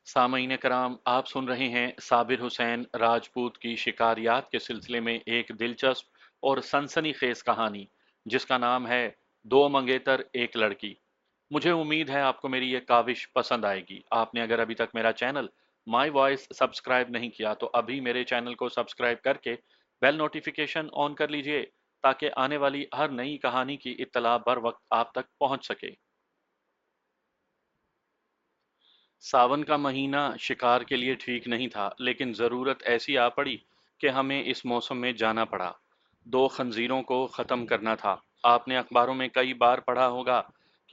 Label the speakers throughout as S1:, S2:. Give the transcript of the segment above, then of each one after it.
S1: सामईन कराम, आप सुन रहे हैं साबिर हुसैन राजपूत की शिकारियात के सिलसिले में एक दिलचस्प और सनसनीखेज कहानी जिसका नाम है दो मंगेतर एक लड़की। मुझे उम्मीद है आपको मेरी ये काविश पसंद आएगी। आपने अगर अभी तक मेरा चैनल माई वॉइस सब्सक्राइब नहीं किया तो अभी मेरे चैनल को सब्सक्राइब करके बेल नोटिफिकेशन ऑन कर लीजिए ताकि आने वाली हर नई कहानी की इत्तला बर वक्त आप तक पहुंच सके। सावन का महीना शिकार के लिए ठीक नहीं था, लेकिन ज़रूरत ऐसी आ पड़ी कि हमें इस मौसम में जाना पड़ा। दो खंजीरों को ख़त्म करना था। आपने अखबारों में कई बार पढ़ा होगा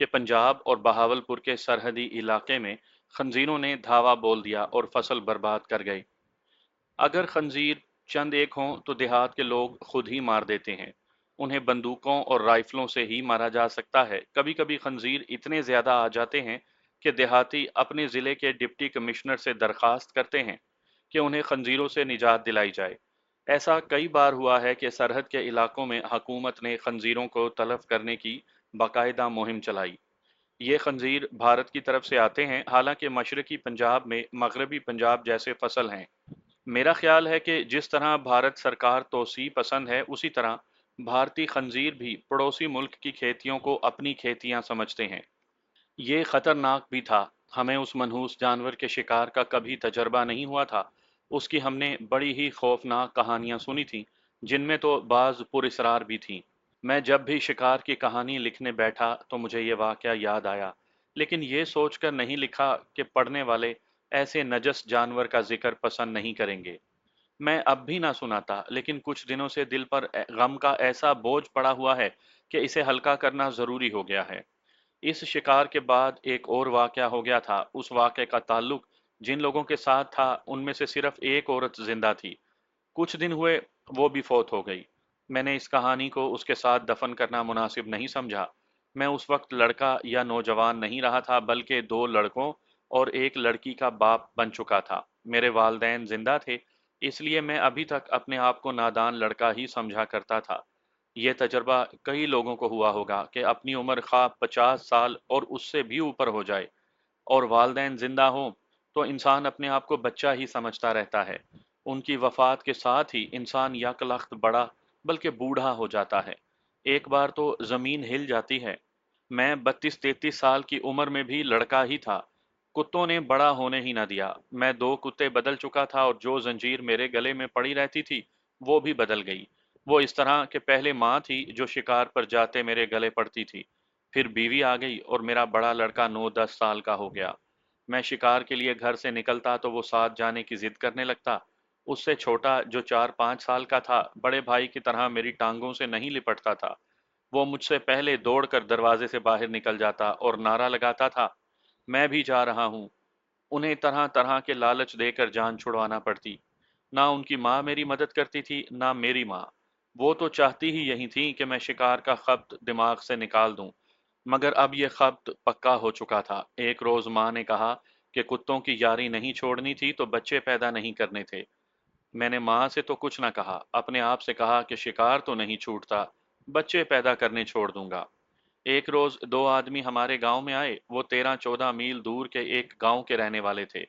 S1: कि पंजाब और बहावलपुर के सरहदी इलाके में खंजीरों ने धावा बोल दिया और फसल बर्बाद कर गए। अगर खंजीर चंद एक हों तो देहात के लोग खुद ही मार देते हैं। उन्हें बंदूकों और राइफलों से ही मारा जा सकता है। कभी कभी खंजीर इतने ज्यादा आ जाते हैं कि देहाती अपने जिले के डिप्टी कमिश्नर से दरखास्त करते हैं कि उन्हें खंजीरों से निजात दिलाई जाए। ऐसा कई बार हुआ है कि सरहद के इलाकों में हुकूमत ने खंजीरों को तलफ करने की बाकायदा मुहिम चलाई। ये खंजीर भारत की तरफ से आते हैं, हालांकि मशरकी पंजाब में मगरबी पंजाब जैसे फसल हैं। मेरा ख्याल है कि जिस तरह भारत सरकार तोसी पसंद है, उसी तरह भारतीय खंजीर भी पड़ोसी मुल्क की खेतियों को अपनी खेतियां समझते हैं। ये खतरनाक भी था। हमें उस मनहूस जानवर के शिकार का कभी तजर्बा नहीं हुआ था। उसकी हमने बड़ी ही खौफनाक कहानियां सुनी थीं, जिनमें तो बाज पुरस्रार भी थीं। मैं जब भी शिकार की कहानी लिखने बैठा तो मुझे ये वाकया याद आया, लेकिन ये सोचकर नहीं लिखा कि पढ़ने वाले ऐसे नजस जानवर का जिक्र पसंद नहीं करेंगे। मैं अब भी ना सुनाता, लेकिन कुछ दिनों से दिल पर गम का ऐसा बोझ पड़ा हुआ है कि इसे हल्का करना जरूरी हो गया है। इस शिकार के बाद एक और वाकया हो गया था। उस वाकये का ताल्लुक जिन लोगों के साथ था, उनमें से सिर्फ एक औरत जिंदा थी। कुछ दिन हुए वो भी फौत हो गई। मैंने इस कहानी को उसके साथ दफन करना मुनासिब नहीं समझा। मैं उस वक्त लड़का या नौजवान नहीं रहा था, बल्कि दो लड़कों और एक लड़की का बाप बन चुका था। मेरे वालदैन जिंदा थे, इसलिए मैं अभी तक अपने आप को नादान लड़का ही समझा करता था। यह तजर्बा कई लोगों को हुआ होगा कि अपनी उम्र ख्वाह 50 साल और उससे भी ऊपर हो जाए और वालदैन जिंदा हों तो इंसान अपने आप को बच्चा ही समझता रहता है। उनकी वफात के साथ ही इंसान यकलख्त बड़ा बल्कि बूढ़ा हो जाता है। एक बार तो जमीन हिल जाती है। मैं 32-33 साल की उम्र में भी लड़का ही था। कुत्तों ने बड़ा होने ही ना दिया। मैं दो कुत्ते बदल चुका था और जो जंजीर मेरे गले में पड़ी रहती थी वो भी बदल गई। वो इस तरह के पहले माँ थी जो शिकार पर जाते मेरे गले पड़ती थी, फिर बीवी आ गई और मेरा बड़ा लड़का 9-10 साल का हो गया। मैं शिकार के लिए घर से निकलता तो वो साथ जाने की जिद करने लगता। उससे छोटा जो 4-5 साल का था, बड़े भाई की तरह मेरी टांगों से नहीं लिपटता था। वो मुझसे पहले दौड़कर दरवाजे से बाहर निकल जाता और नारा लगाता था, मैं भी जा रहा हूँ। उन्हें तरह तरह के लालच देकर जान छुड़वाना पड़ती। ना उनकी माँ मेरी मदद करती थी, ना मेरी माँ। वो तो चाहती ही यही थी कि मैं शिकार का खब्त दिमाग से निकाल दूं, मगर अब यह खब्त पक्का हो चुका था। एक रोज माँ ने कहा कि कुत्तों की यारी नहीं छोड़नी थी तो बच्चे पैदा नहीं करने थे। मैंने माँ से तो कुछ ना कहा, अपने आप से कहा कि शिकार तो नहीं छूटता, बच्चे पैदा करने छोड़ दूंगा। एक रोज दो आदमी हमारे गांव में आए। वो 13-14 मील दूर के एक गांव के रहने वाले थे।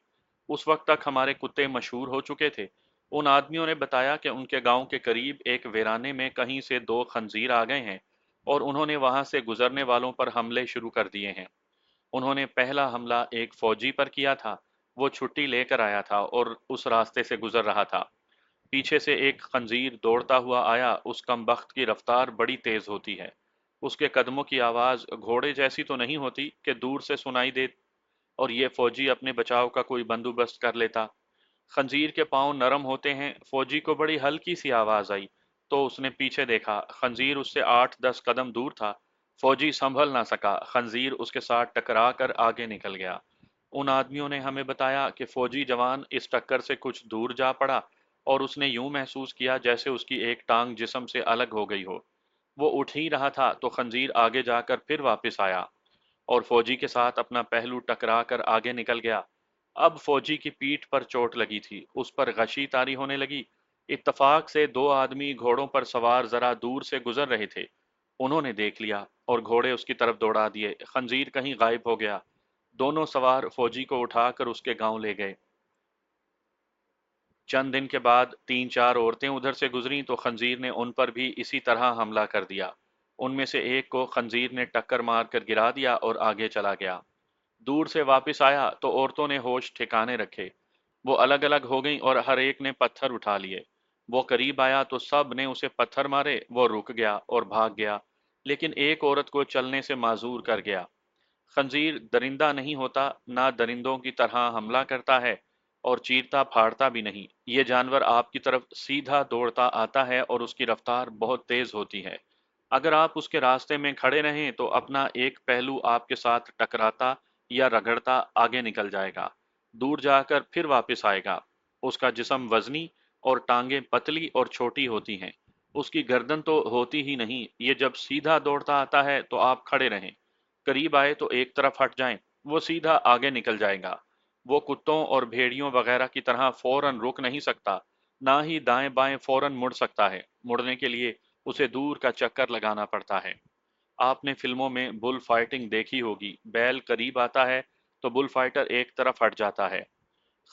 S1: उस वक्त तक हमारे कुत्ते मशहूर हो चुके थे। उन आदमियों ने बताया कि उनके गांव के करीब एक वीराने में कहीं से दो खंजीर आ गए हैं और उन्होंने वहां से गुजरने वालों पर हमले शुरू कर दिए हैं। उन्होंने पहला हमला एक फौजी पर किया था। वो छुट्टी लेकर आया था और उस रास्ते से गुजर रहा था। पीछे से एक खंजीर दौड़ता हुआ आया। उस कमबख्त की रफ्तार बड़ी तेज होती है। उसके कदमों की आवाज घोड़े जैसी तो नहीं होती कि दूर से सुनाई दे और ये फौजी अपने बचाव का कोई बंदोबस्त कर लेता। खंजीर के पांव नरम होते हैं। फौजी को बड़ी हल्की सी आवाज आई तो उसने पीछे देखा। खंजीर उससे 8-10 कदम दूर था। फौजी संभल ना सका, खंजीर उसके साथ टकरा कर आगे निकल गया। उन आदमियों ने हमें बताया कि फौजी जवान इस टक्कर से कुछ दूर जा पड़ा और उसने यूं महसूस किया जैसे उसकी एक टांग जिस्म से अलग हो गई हो। वो उठ ही रहा था तो खंजीर आगे जाकर फिर वापस आया और फौजी के साथ अपना पहलू टकरा कर आगे निकल गया। अब फौजी की पीठ पर चोट लगी थी, उस पर गशी तारी होने लगी। इत्तफाक से दो आदमी घोड़ों पर सवार जरा दूर से गुजर रहे थे। उन्होंने देख लिया और घोड़े उसकी तरफ दौड़ा दिए। खंजीर कहीं गायब हो गया। दोनों सवार फौजी को उठाकर उसके गांव ले गए। चंद दिन के बाद 3-4 औरतें उधर से गुजरीं तो खंजीर ने उन पर भी इसी तरह हमला कर दिया। उनमें से एक को खंजीर ने टक्कर मारकर गिरा दिया और आगे चला गया। दूर से वापस आया तो औरतों ने होश ठिकाने रखे। वो अलग अलग हो गईं और हर एक ने पत्थर उठा लिए। वो करीब आया तो सब ने उसे पत्थर मारे, वो रुक गया और भाग गया, लेकिन एक औरत को चलने से माजूर कर गया। खंजीर दरिंदा नहीं होता, ना दरिंदों की तरह हमला करता है और चीरता फाड़ता भी नहीं। ये जानवर आपकी तरफ सीधा दौड़ता आता है और उसकी रफ्तार बहुत तेज होती है। अगर आप उसके रास्ते में खड़े रहें तो अपना एक पहलू आपके साथ टकराता या रगड़ता आगे निकल जाएगा, दूर जाकर फिर वापस आएगा। उसका जिस्म वजनी और टांगें पतली और छोटी होती हैं। उसकी गर्दन तो होती ही नहीं। ये जब सीधा दौड़ता आता है तो आप खड़े रहें, करीब आए तो एक तरफ हट जाएं, वो सीधा आगे निकल जाएगा। वो कुत्तों और भेड़ियों वगैरह की तरह फौरन रुक नहीं सकता, ना ही दाएं बाएं फौरन मुड़ सकता है। मुड़ने के लिए उसे दूर का चक्कर लगाना पड़ता है। आपने फिल्मों में बुल फाइटिंग देखी होगी, बैल करीब आता है तो बुल फाइटर एक तरफ हट जाता है।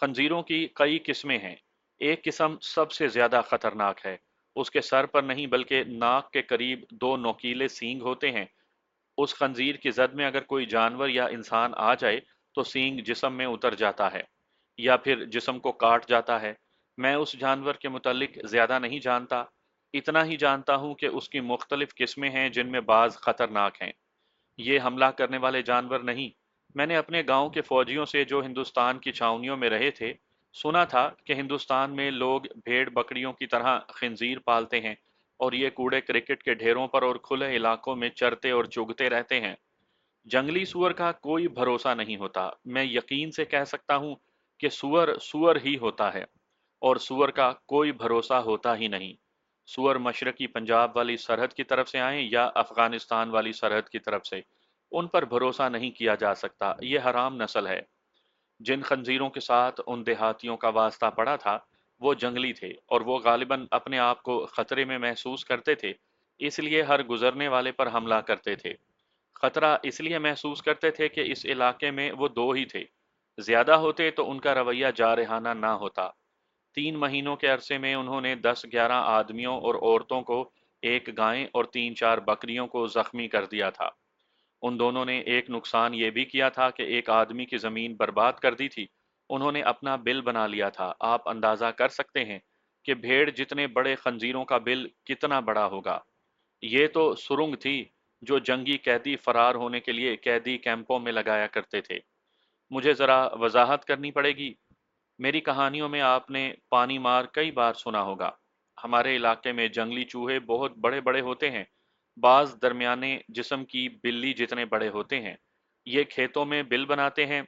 S1: खंजीरों की कई किस्में हैं। एक किस्म सबसे ज्यादा खतरनाक है। उसके सर पर नहीं बल्कि नाक के करीब दो नोकीले सींग होते हैं। उस खंजीर की जद में अगर कोई जानवर या इंसान आ जाए तो सींग जिस्म में उतर जाता है या फिर जिस्म को काट जाता है। मैं उस जानवर के मुतालिक ज्यादा नहीं जानता, इतना ही जानता हूं कि उसकी मुख्तलिफ किस्में हैं जिनमें बाज खतरनाक हैं। ये हमला करने वाले जानवर नहीं। मैंने अपने गांव के फौजियों से जो हिंदुस्तान की छावनियों में रहे थे सुना था कि हिंदुस्तान में लोग भेड़ बकरियों की तरह खंजीर पालते हैं और ये कूड़े क्रिकेट के ढेरों पर और खुले इलाकों में चरते और चुगते रहते हैं। जंगली सुअर का कोई भरोसा नहीं होता। मैं यकीन से कह सकता हूँ कि सुअर सुअर ही होता है और सुअर का कोई भरोसा होता ही नहीं। सुअर मशरकी पंजाब वाली सरहद की तरफ से आए या अफगानिस्तान वाली सरहद की तरफ से, उन पर भरोसा नहीं किया जा सकता। ये हराम नस्ल है। जिन खंजीरों के साथ उन देहातियों का वास्ता पड़ा था वो जंगली थे और वो गालिबन अपने आप को खतरे में महसूस करते थे, इसलिए हर गुजरने वाले पर हमला करते थे। खतरा इसलिए महसूस करते थे कि इस इलाके में वो दो ही थे। ज्यादा होते तो उनका रवैया जारहाना ना होता। 3 महीनों के अरसे में उन्होंने 10-11 आदमियों और औरतों को, एक गाय और 3-4 बकरियों को जख्मी कर दिया था। उन दोनों ने एक नुकसान ये भी किया था कि एक आदमी की जमीन बर्बाद कर दी थी। उन्होंने अपना बिल बना लिया था। आप अंदाजा कर सकते हैं कि भेड़ जितने बड़े खंजीरों का बिल कितना बड़ा होगा। ये तो सुरंग थी जो जंगी कैदी फरार होने के लिए कैदी कैंपों में लगाया करते थे। मुझे जरा वजाहत करनी पड़ेगी। मेरी कहानियों में आपने पानी मार कई बार सुना होगा। हमारे इलाके में जंगली चूहे बहुत बड़े बड़े होते हैं। बाज दरमियाने जिस्म की बिल्ली जितने बड़े होते हैं। ये खेतों में बिल बनाते हैं।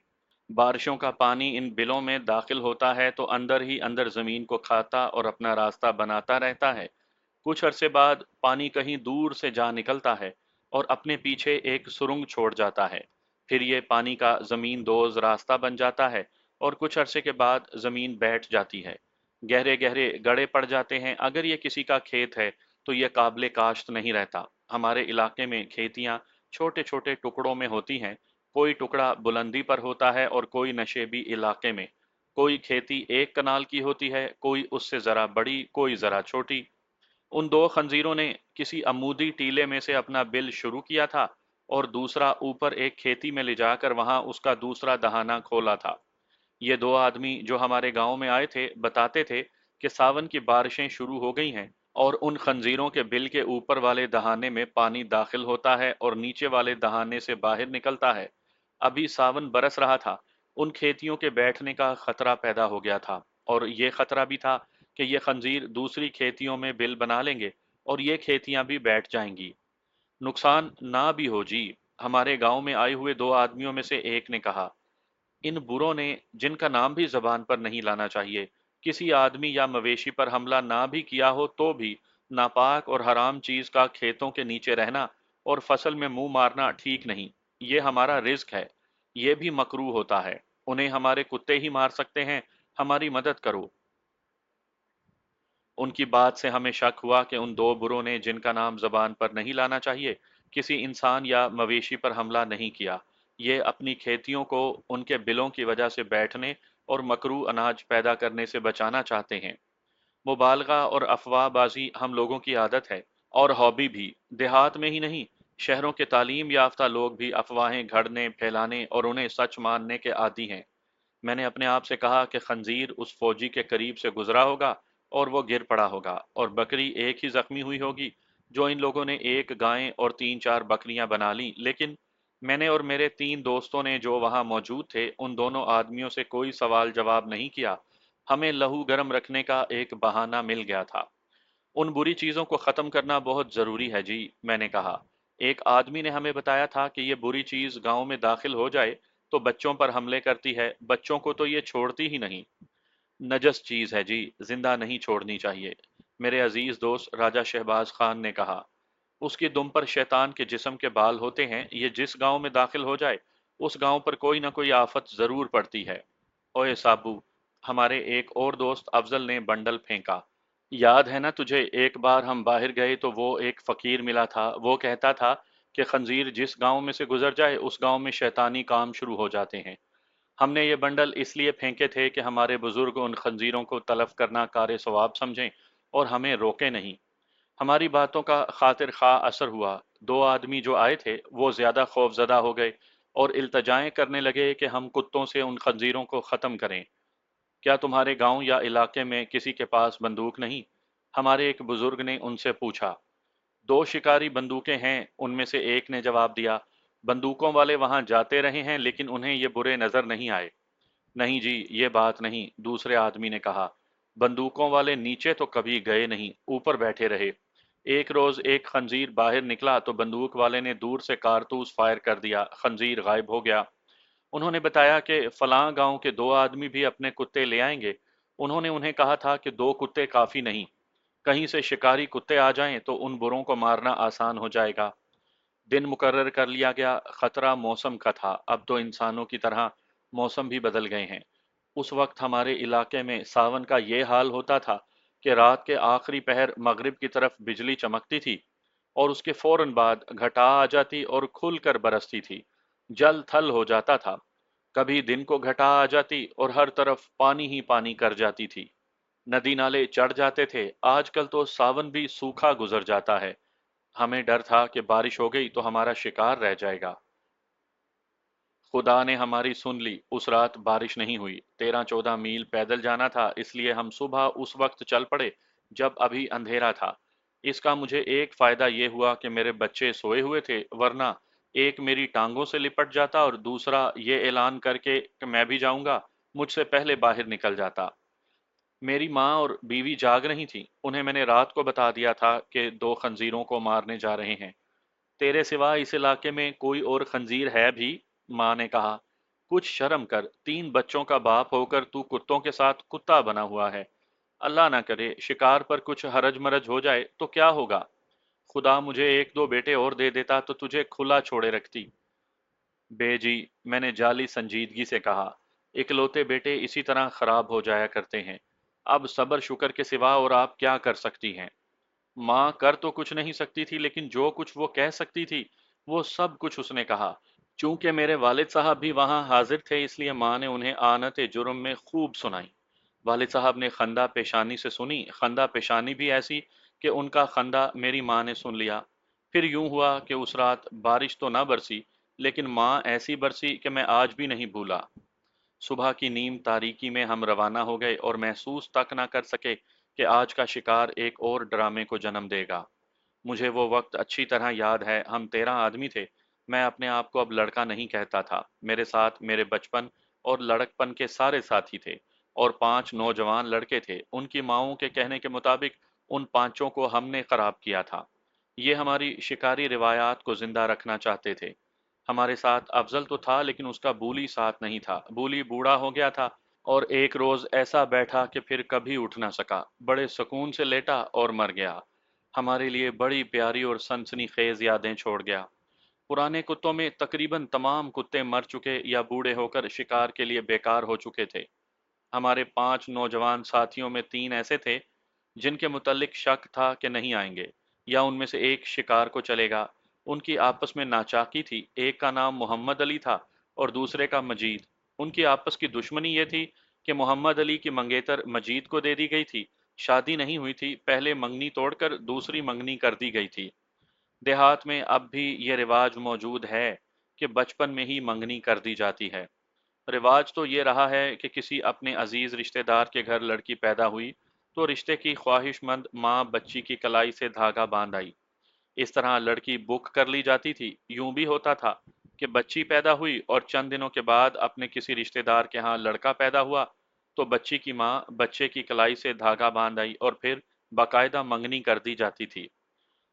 S1: बारिशों का पानी इन बिलों में दाखिल होता है तो अंदर ही अंदर जमीन को खाता और अपना रास्ता बनाता रहता है। कुछ अरसे बाद पानी कहीं दूर से जा निकलता है और अपने पीछे एक सुरंग छोड़ जाता है। फिर ये पानी का जमीन दोज रास्ता बन जाता है और कुछ अरसे के बाद जमीन बैठ जाती है। गहरे गहरे गड़े पड़ जाते हैं। अगर ये किसी का खेत है तो ये काबिले काश्त नहीं रहता। हमारे इलाके में खेतियां छोटे छोटे टुकड़ों में होती हैं। कोई टुकड़ा बुलंदी पर होता है और कोई नशेबी इलाके में। कोई खेती 1 कनाल की होती है, कोई उससे जरा बड़ी, कोई जरा छोटी। उन दो खंजीरों ने किसी अमूदी टीले में से अपना बिल शुरू किया था और दूसरा ऊपर एक खेती में ले जाकर वहां उसका दूसरा दहाना खोला था। ये दो आदमी जो हमारे गांव में आए थे बताते थे कि सावन की बारिशें शुरू हो गई हैं और उन खंजीरों के बिल के ऊपर वाले दहाने में पानी दाखिल होता है और नीचे वाले दहाने से बाहर निकलता है। अभी सावन बरस रहा था। उन खेतियों के बैठने का खतरा पैदा हो गया था और ये खतरा भी था कि ये खंजीर दूसरी खेतियों में बिल बना लेंगे और ये खेतियां भी बैठ जाएंगी। नुकसान ना भी हो जी। हमारे गांव में आए हुए दो आदमियों में से एक ने कहा, इन बुरों ने, जिनका नाम भी जबान पर नहीं लाना चाहिए, किसी आदमी या मवेशी पर हमला ना भी किया हो तो भी नापाक और हराम चीज का खेतों के नीचे रहना और फसल में मुंह मारना ठीक नहीं। ये हमारा रिस्क है। ये भी मकरूह होता है। उन्हें हमारे कुत्ते ही मार सकते हैं। हमारी मदद करो। उनकी बात से हमें शक हुआ कि उन दो बुरों ने, जिनका नाम जबान पर नहीं लाना चाहिए, किसी इंसान या मवेशी पर हमला नहीं किया। یہ اپنی کھیتیوں کو ان کے بلوں کی وجہ سے بیٹھنے اور مکرو اناج پیدا کرنے سے بچانا چاہتے ہیں۔ مبالغہ اور افواہ بازی ہم لوگوں کی عادت ہے، اور ہابی بھی۔ دیہات میں ہی نہیں، شہروں کے تعلیم یافتہ لوگ بھی افواہیں گھڑنے، پھیلانے اور انہیں سچ ماننے کے عادی ہیں۔ میں نے اپنے آپ سے کہا کہ خنزیر اس فوجی کے قریب سے گزرا ہوگا اور وہ گر پڑا ہوگا، اور بکری ایک ہی زخمی ہوئی ہوگی جو ان لوگوں نے ایک گائیں اور تین چار بکریاں بنا لیں۔ لیکن میں نے اور میرے تین دوستوں نے جو وہاں موجود تھے ان دونوں آدمیوں سے کوئی سوال جواب نہیں کیا۔ ہمیں لہو گرم رکھنے کا ایک بہانہ مل گیا تھا۔ ان بری چیزوں کو ختم کرنا بہت ضروری ہے جی، میں نے کہا۔ ایک آدمی نے ہمیں بتایا تھا کہ یہ بری چیز گاؤں میں داخل ہو جائے تو بچوں پر حملے کرتی ہے، بچوں کو تو یہ چھوڑتی ہی نہیں۔ نجس چیز ہے جی، زندہ نہیں چھوڑنی چاہیے، میرے عزیز دوست راجہ شہباز خان نے کہا۔ اس کی دم پر شیطان کے جسم کے بال ہوتے ہیں، یہ جس گاؤں میں داخل ہو جائے اس گاؤں پر کوئی نہ کوئی آفت ضرور پڑتی ہے۔ اوئے سابو، ہمارے ایک اور دوست افضل نے بنڈل پھینکا۔ یاد ہے نا تجھے، ایک بار ہم باہر گئے تو وہ ایک فقیر ملا تھا، وہ کہتا تھا کہ خنزیر جس گاؤں میں سے گزر جائے اس گاؤں میں شیطانی کام شروع ہو جاتے ہیں۔ ہم نے یہ بنڈل اس لیے پھینکے تھے کہ ہمارے بزرگ ان خنزیروں کو تلف کرنا کار ثواب سمجھیں اور ہمیں روکے نہیں۔ ہماری باتوں کا خاطر خواہ اثر ہوا۔ دو آدمی جو آئے تھے وہ زیادہ خوف زدہ ہو گئے اور التجائیں کرنے لگے کہ ہم کتوں سے ان خنزیروں کو ختم کریں۔ کیا تمہارے گاؤں یا علاقے میں کسی کے پاس بندوق نہیں؟ ہمارے ایک بزرگ نے ان سے پوچھا۔ دو شکاری بندوقیں ہیں، ان میں سے ایک نے جواب دیا۔ بندوقوں والے وہاں جاتے رہے ہیں لیکن انہیں یہ برے نظر نہیں آئے۔ نہیں جی، یہ بات نہیں، دوسرے آدمی نے کہا۔ بندوقوں والے نیچے تو کبھی گئے نہیں، اوپر بیٹھے رہے۔ ایک روز ایک خنزیر باہر نکلا تو بندوق والے نے دور سے کارتوس فائر کر دیا، خنزیر غائب ہو گیا۔ انہوں نے بتایا کہ فلاں گاؤں کے دو آدمی بھی اپنے کتے لے آئیں گے۔ انہوں نے انہیں کہا تھا کہ دو کتے کافی نہیں، کہیں سے شکاری کتے آ جائیں تو ان بروں کو مارنا آسان ہو جائے گا۔ دن مقرر کر لیا گیا، خطرہ موسم کا تھا، اب تو انسانوں کی طرح موسم بھی بدل گئے ہیں۔ اس وقت ہمارے علاقے میں ساون کا یہ حال ہوتا تھا کہ رات کے آخری پہر مغرب کی طرف بجلی چمکتی تھی اور اس کے فوراً بعد گھٹا آ جاتی اور کھل کر برستی تھی، جل تھل ہو جاتا تھا۔ کبھی دن کو گھٹا آ جاتی اور ہر طرف پانی ہی پانی کر جاتی تھی، ندی نالے چڑھ جاتے تھے۔ آج کل تو ساون بھی سوکھا گزر جاتا ہے۔ ہمیں ڈر تھا کہ بارش ہو گئی تو ہمارا شکار رہ جائے گا۔ خدا نے ہماری سن لی، اس رات بارش نہیں ہوئی۔ 13-14 میل پیدل جانا تھا، اس لیے ہم صبح اس وقت چل پڑے جب ابھی اندھیرا تھا۔ اس کا مجھے ایک فائدہ یہ ہوا کہ میرے بچے سوئے ہوئے تھے، ورنہ ایک میری ٹانگوں سے لپٹ جاتا اور دوسرا یہ اعلان کر کے کہ میں بھی جاؤں گا، مجھ سے پہلے باہر نکل جاتا۔ میری ماں اور بیوی جاگ رہی تھی، انہیں میں نے رات کو بتا دیا تھا کہ دو خنزیروں کو مارنے جا رہے ہیں۔ تیرے سوا اس علاقے میں کوئی اور خنزیر ہے بھی؟ ماں نے کہا۔ کچھ شرم کر، 3 بچوں کا باپ ہو کر تو کتوں کے ساتھ کتا بنا ہوا ہے۔ اللہ نہ کرے شکار پر کچھ حرج مرج ہو جائے تو کیا ہوگا؟ خدا مجھے 1-2 بیٹے اور دے دیتا تو تجھے کھلا چھوڑے رکھتی۔ بے جی، میں نے جعلی سنجیدگی سے کہا، اکلوتے بیٹے اسی طرح خراب ہو جایا کرتے ہیں۔ اب صبر شکر کے سوا اور آپ کیا کر سکتی ہیں؟ ماں کر تو کچھ نہیں سکتی تھی، لیکن جو کچھ وہ کہہ سکتی تھی وہ سب کچھ اس نے کہا۔ چونکہ میرے والد صاحب بھی وہاں حاضر تھے اس لیے ماں نے انہیں آنت جرم میں خوب سنائی۔ والد صاحب نے خندہ پیشانی سے سنی، خندہ پیشانی بھی ایسی کہ ان کا خندہ میری ماں نے سن لیا۔ پھر یوں ہوا کہ اس رات بارش تو نہ برسی، لیکن ماں ایسی برسی کہ میں آج بھی نہیں بھولا۔ صبح کی نیم تاریکی میں ہم روانہ ہو گئے اور محسوس تک نہ کر سکے کہ آج کا شکار ایک اور ڈرامے کو جنم دے گا۔ مجھے وہ وقت اچھی طرح یاد ہے، ہم 13 آدمی تھے۔ میں اپنے آپ کو اب لڑکا نہیں کہتا تھا، میرے ساتھ میرے بچپن اور لڑکپن کے سارے ساتھی تھے، اور 5 نوجوان لڑکے تھے۔ ان کی ماؤں کے کہنے کے مطابق ان پانچوں کو ہم نے خراب کیا تھا۔ یہ ہماری شکاری روایات کو زندہ رکھنا چاہتے تھے۔ ہمارے ساتھ افضل تو تھا لیکن اس کا بولی ساتھ نہیں تھا، بولی بوڑھا ہو گیا تھا اور ایک روز ایسا بیٹھا کہ پھر کبھی اٹھ نہ سکا، بڑے سکون سے لیٹا اور مر گیا۔ ہمارے لیے بڑی پیاری اور سنسنی خیز یادیں چھوڑ گیا۔ پرانے کتوں میں تقریباً تمام کتے مر چکے یا بوڑھے ہو کر شکار کے لیے بیکار ہو چکے تھے۔ ہمارے 5 نوجوان ساتھیوں میں 3 ایسے تھے جن کے متعلق شک تھا کہ نہیں آئیں گے، یا ان میں سے ایک شکار کو چلے گا۔ ان کی آپس میں ناچاکی تھی، ایک کا نام محمد علی تھا اور دوسرے کا مجید۔ ان کی آپس کی دشمنی یہ تھی کہ محمد علی کی منگیتر مجید کو دے دی گئی تھی، شادی نہیں ہوئی تھی، پہلے منگنی توڑ کر دوسری منگنی کر دی گئی تھی۔ دیہات میں اب بھی یہ رواج موجود ہے کہ بچپن میں ہی منگنی کر دی جاتی ہے۔ رواج تو یہ رہا ہے کہ کسی اپنے عزیز رشتہ دار کے گھر لڑکی پیدا ہوئی تو رشتے کی خواہش مند ماں بچی کی کلائی سے دھاگا باندھ آئی، اس طرح لڑکی بک کر لی جاتی تھی۔ یوں بھی ہوتا تھا کہ بچی پیدا ہوئی اور چند دنوں کے بعد اپنے کسی رشتہ دار کے ہاں لڑکا پیدا ہوا تو بچی کی ماں بچے کی کلائی سے دھاگا باندھ آئی اور پھر باقاعدہ منگنی کر دی جاتی تھی۔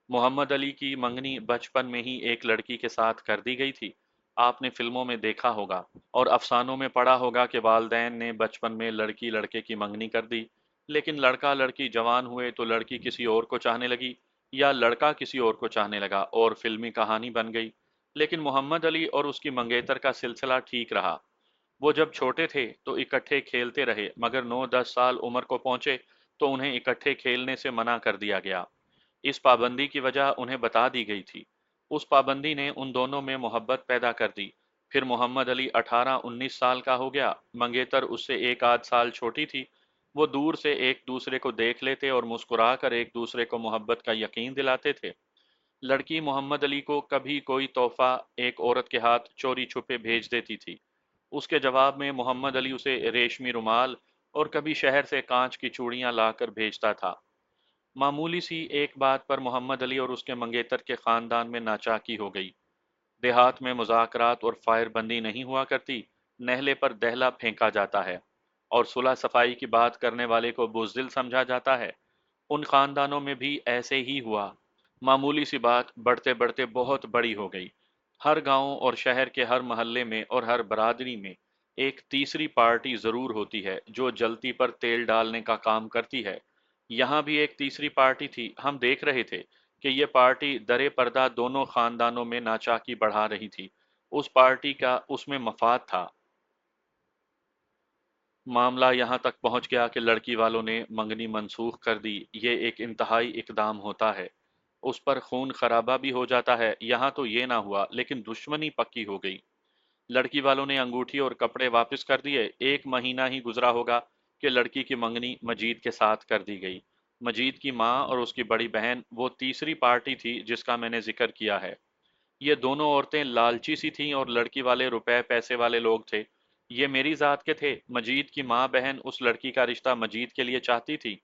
S1: محمد علی کی منگنی بچپن میں ہی ایک لڑکی کے ساتھ کر دی گئی تھی۔ آپ نے فلموں میں دیکھا ہوگا اور افسانوں میں پڑھا ہوگا کہ والدین نے بچپن میں لڑکی لڑکے کی منگنی کر دی، لیکن لڑکا لڑکی جوان ہوئے تو لڑکی کسی اور کو چاہنے لگی یا لڑکا کسی اور کو چاہنے لگا اور فلمی کہانی بن گئی۔ لیکن محمد علی اور اس کی منگیتر کا سلسلہ ٹھیک رہا۔ وہ جب چھوٹے تھے تو اکٹھے کھیلتے رہے، مگر 9-10 سال عمر کو پہنچے تو انہیں اکٹھے کھیلنے سے منع کر دیا گیا۔ اس پابندی کی وجہ انہیں بتا دی گئی تھی۔ اس پابندی نے ان دونوں میں محبت پیدا کر دی۔ پھر محمد علی 18-19 سال کا ہو گیا، منگیتر اس سے 1 آدھ سال چھوٹی تھی۔ وہ دور سے ایک دوسرے کو دیکھ لیتے اور مسکرا کر ایک دوسرے کو محبت کا یقین دلاتے تھے۔ لڑکی محمد علی کو کبھی کوئی تحفہ ایک عورت کے ہاتھ چوری چھپے بھیج دیتی تھی۔ اس کے جواب میں محمد علی اسے ریشمی رومال اور کبھی شہر سے کانچ کی چوڑیاں لا کر بھیجتا تھا۔ معمولی سی ایک بات پر محمد علی اور اس کے منگیتر کے خاندان میں ناچاکی ہو گئی۔ دیہات میں مذاکرات اور فائر بندی نہیں ہوا کرتی، نہلے پر دہلا پھینکا جاتا ہے اور صلح صفائی کی بات کرنے والے کو بزدل سمجھا جاتا ہے۔ ان خاندانوں میں بھی ایسے ہی ہوا۔ معمولی سی بات بڑھتے بڑھتے بہت بڑی ہو گئی۔ ہر گاؤں اور شہر کے ہر محلے میں اور ہر برادری میں ایک تیسری پارٹی ضرور ہوتی ہے جو جلتی پر تیل ڈالنے کا کام کرتی ہے۔ یہاں بھی ایک تیسری پارٹی تھی۔ ہم دیکھ رہے تھے کہ یہ پارٹی درے پردہ دونوں خاندانوں میں ناچاکی بڑھا رہی تھی۔ اس پارٹی کا اس میں مفاد تھا۔ معاملہ یہاں تک پہنچ گیا کہ لڑکی والوں نے منگنی منسوخ کر دی۔ یہ ایک انتہائی اقدام ہوتا ہے، اس پر خون خرابہ بھی ہو جاتا ہے۔ یہاں تو یہ نہ ہوا لیکن دشمنی پکی ہو گئی۔ لڑکی والوں نے انگوٹھی اور کپڑے واپس کر دیے۔ 1 مہینہ ہی گزرا ہوگا کہ لڑکی کی منگنی مجید کے ساتھ کر دی گئی۔ مجید کی ماں اور اس کی بڑی بہن وہ تیسری پارٹی تھی جس کا میں نے ذکر کیا ہے۔ یہ دونوں عورتیں لالچی سی تھیں اور لڑکی والے روپے پیسے والے لوگ تھے۔ یہ میری ذات کے تھے۔ مجید کی ماں بہن اس لڑکی کا رشتہ مجید کے لیے چاہتی تھی۔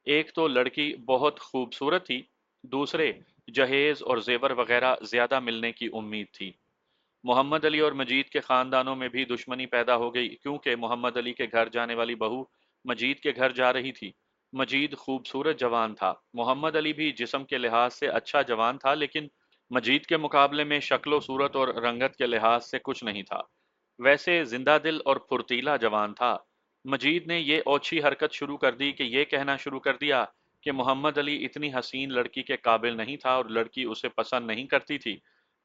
S1: ایک تو لڑکی بہت خوبصورت تھی، دوسرے جہیز اور زیور وغیرہ زیادہ ملنے کی امید تھی۔ محمد علی اور مجید کے خاندانوں میں بھی دشمنی پیدا ہو گئی کیونکہ محمد علی کے گھر جانے والی بہو مجید کے گھر جا رہی تھی۔ مجید خوبصورت جوان تھا، محمد علی بھی جسم کے لحاظ سے اچھا جوان تھا، لیکن مجید کے مقابلے میں شکل و صورت اور رنگت کے لحاظ سے کچھ نہیں تھا۔ ویسے زندہ دل اور پھرتیلا جوان تھا۔ مجید نے یہ اوچھی حرکت شروع کر دی کہ یہ کہنا شروع کر دیا کہ محمد علی اتنی حسین لڑکی کے قابل نہیں تھا اور لڑکی اسے پسند نہیں کرتی تھی۔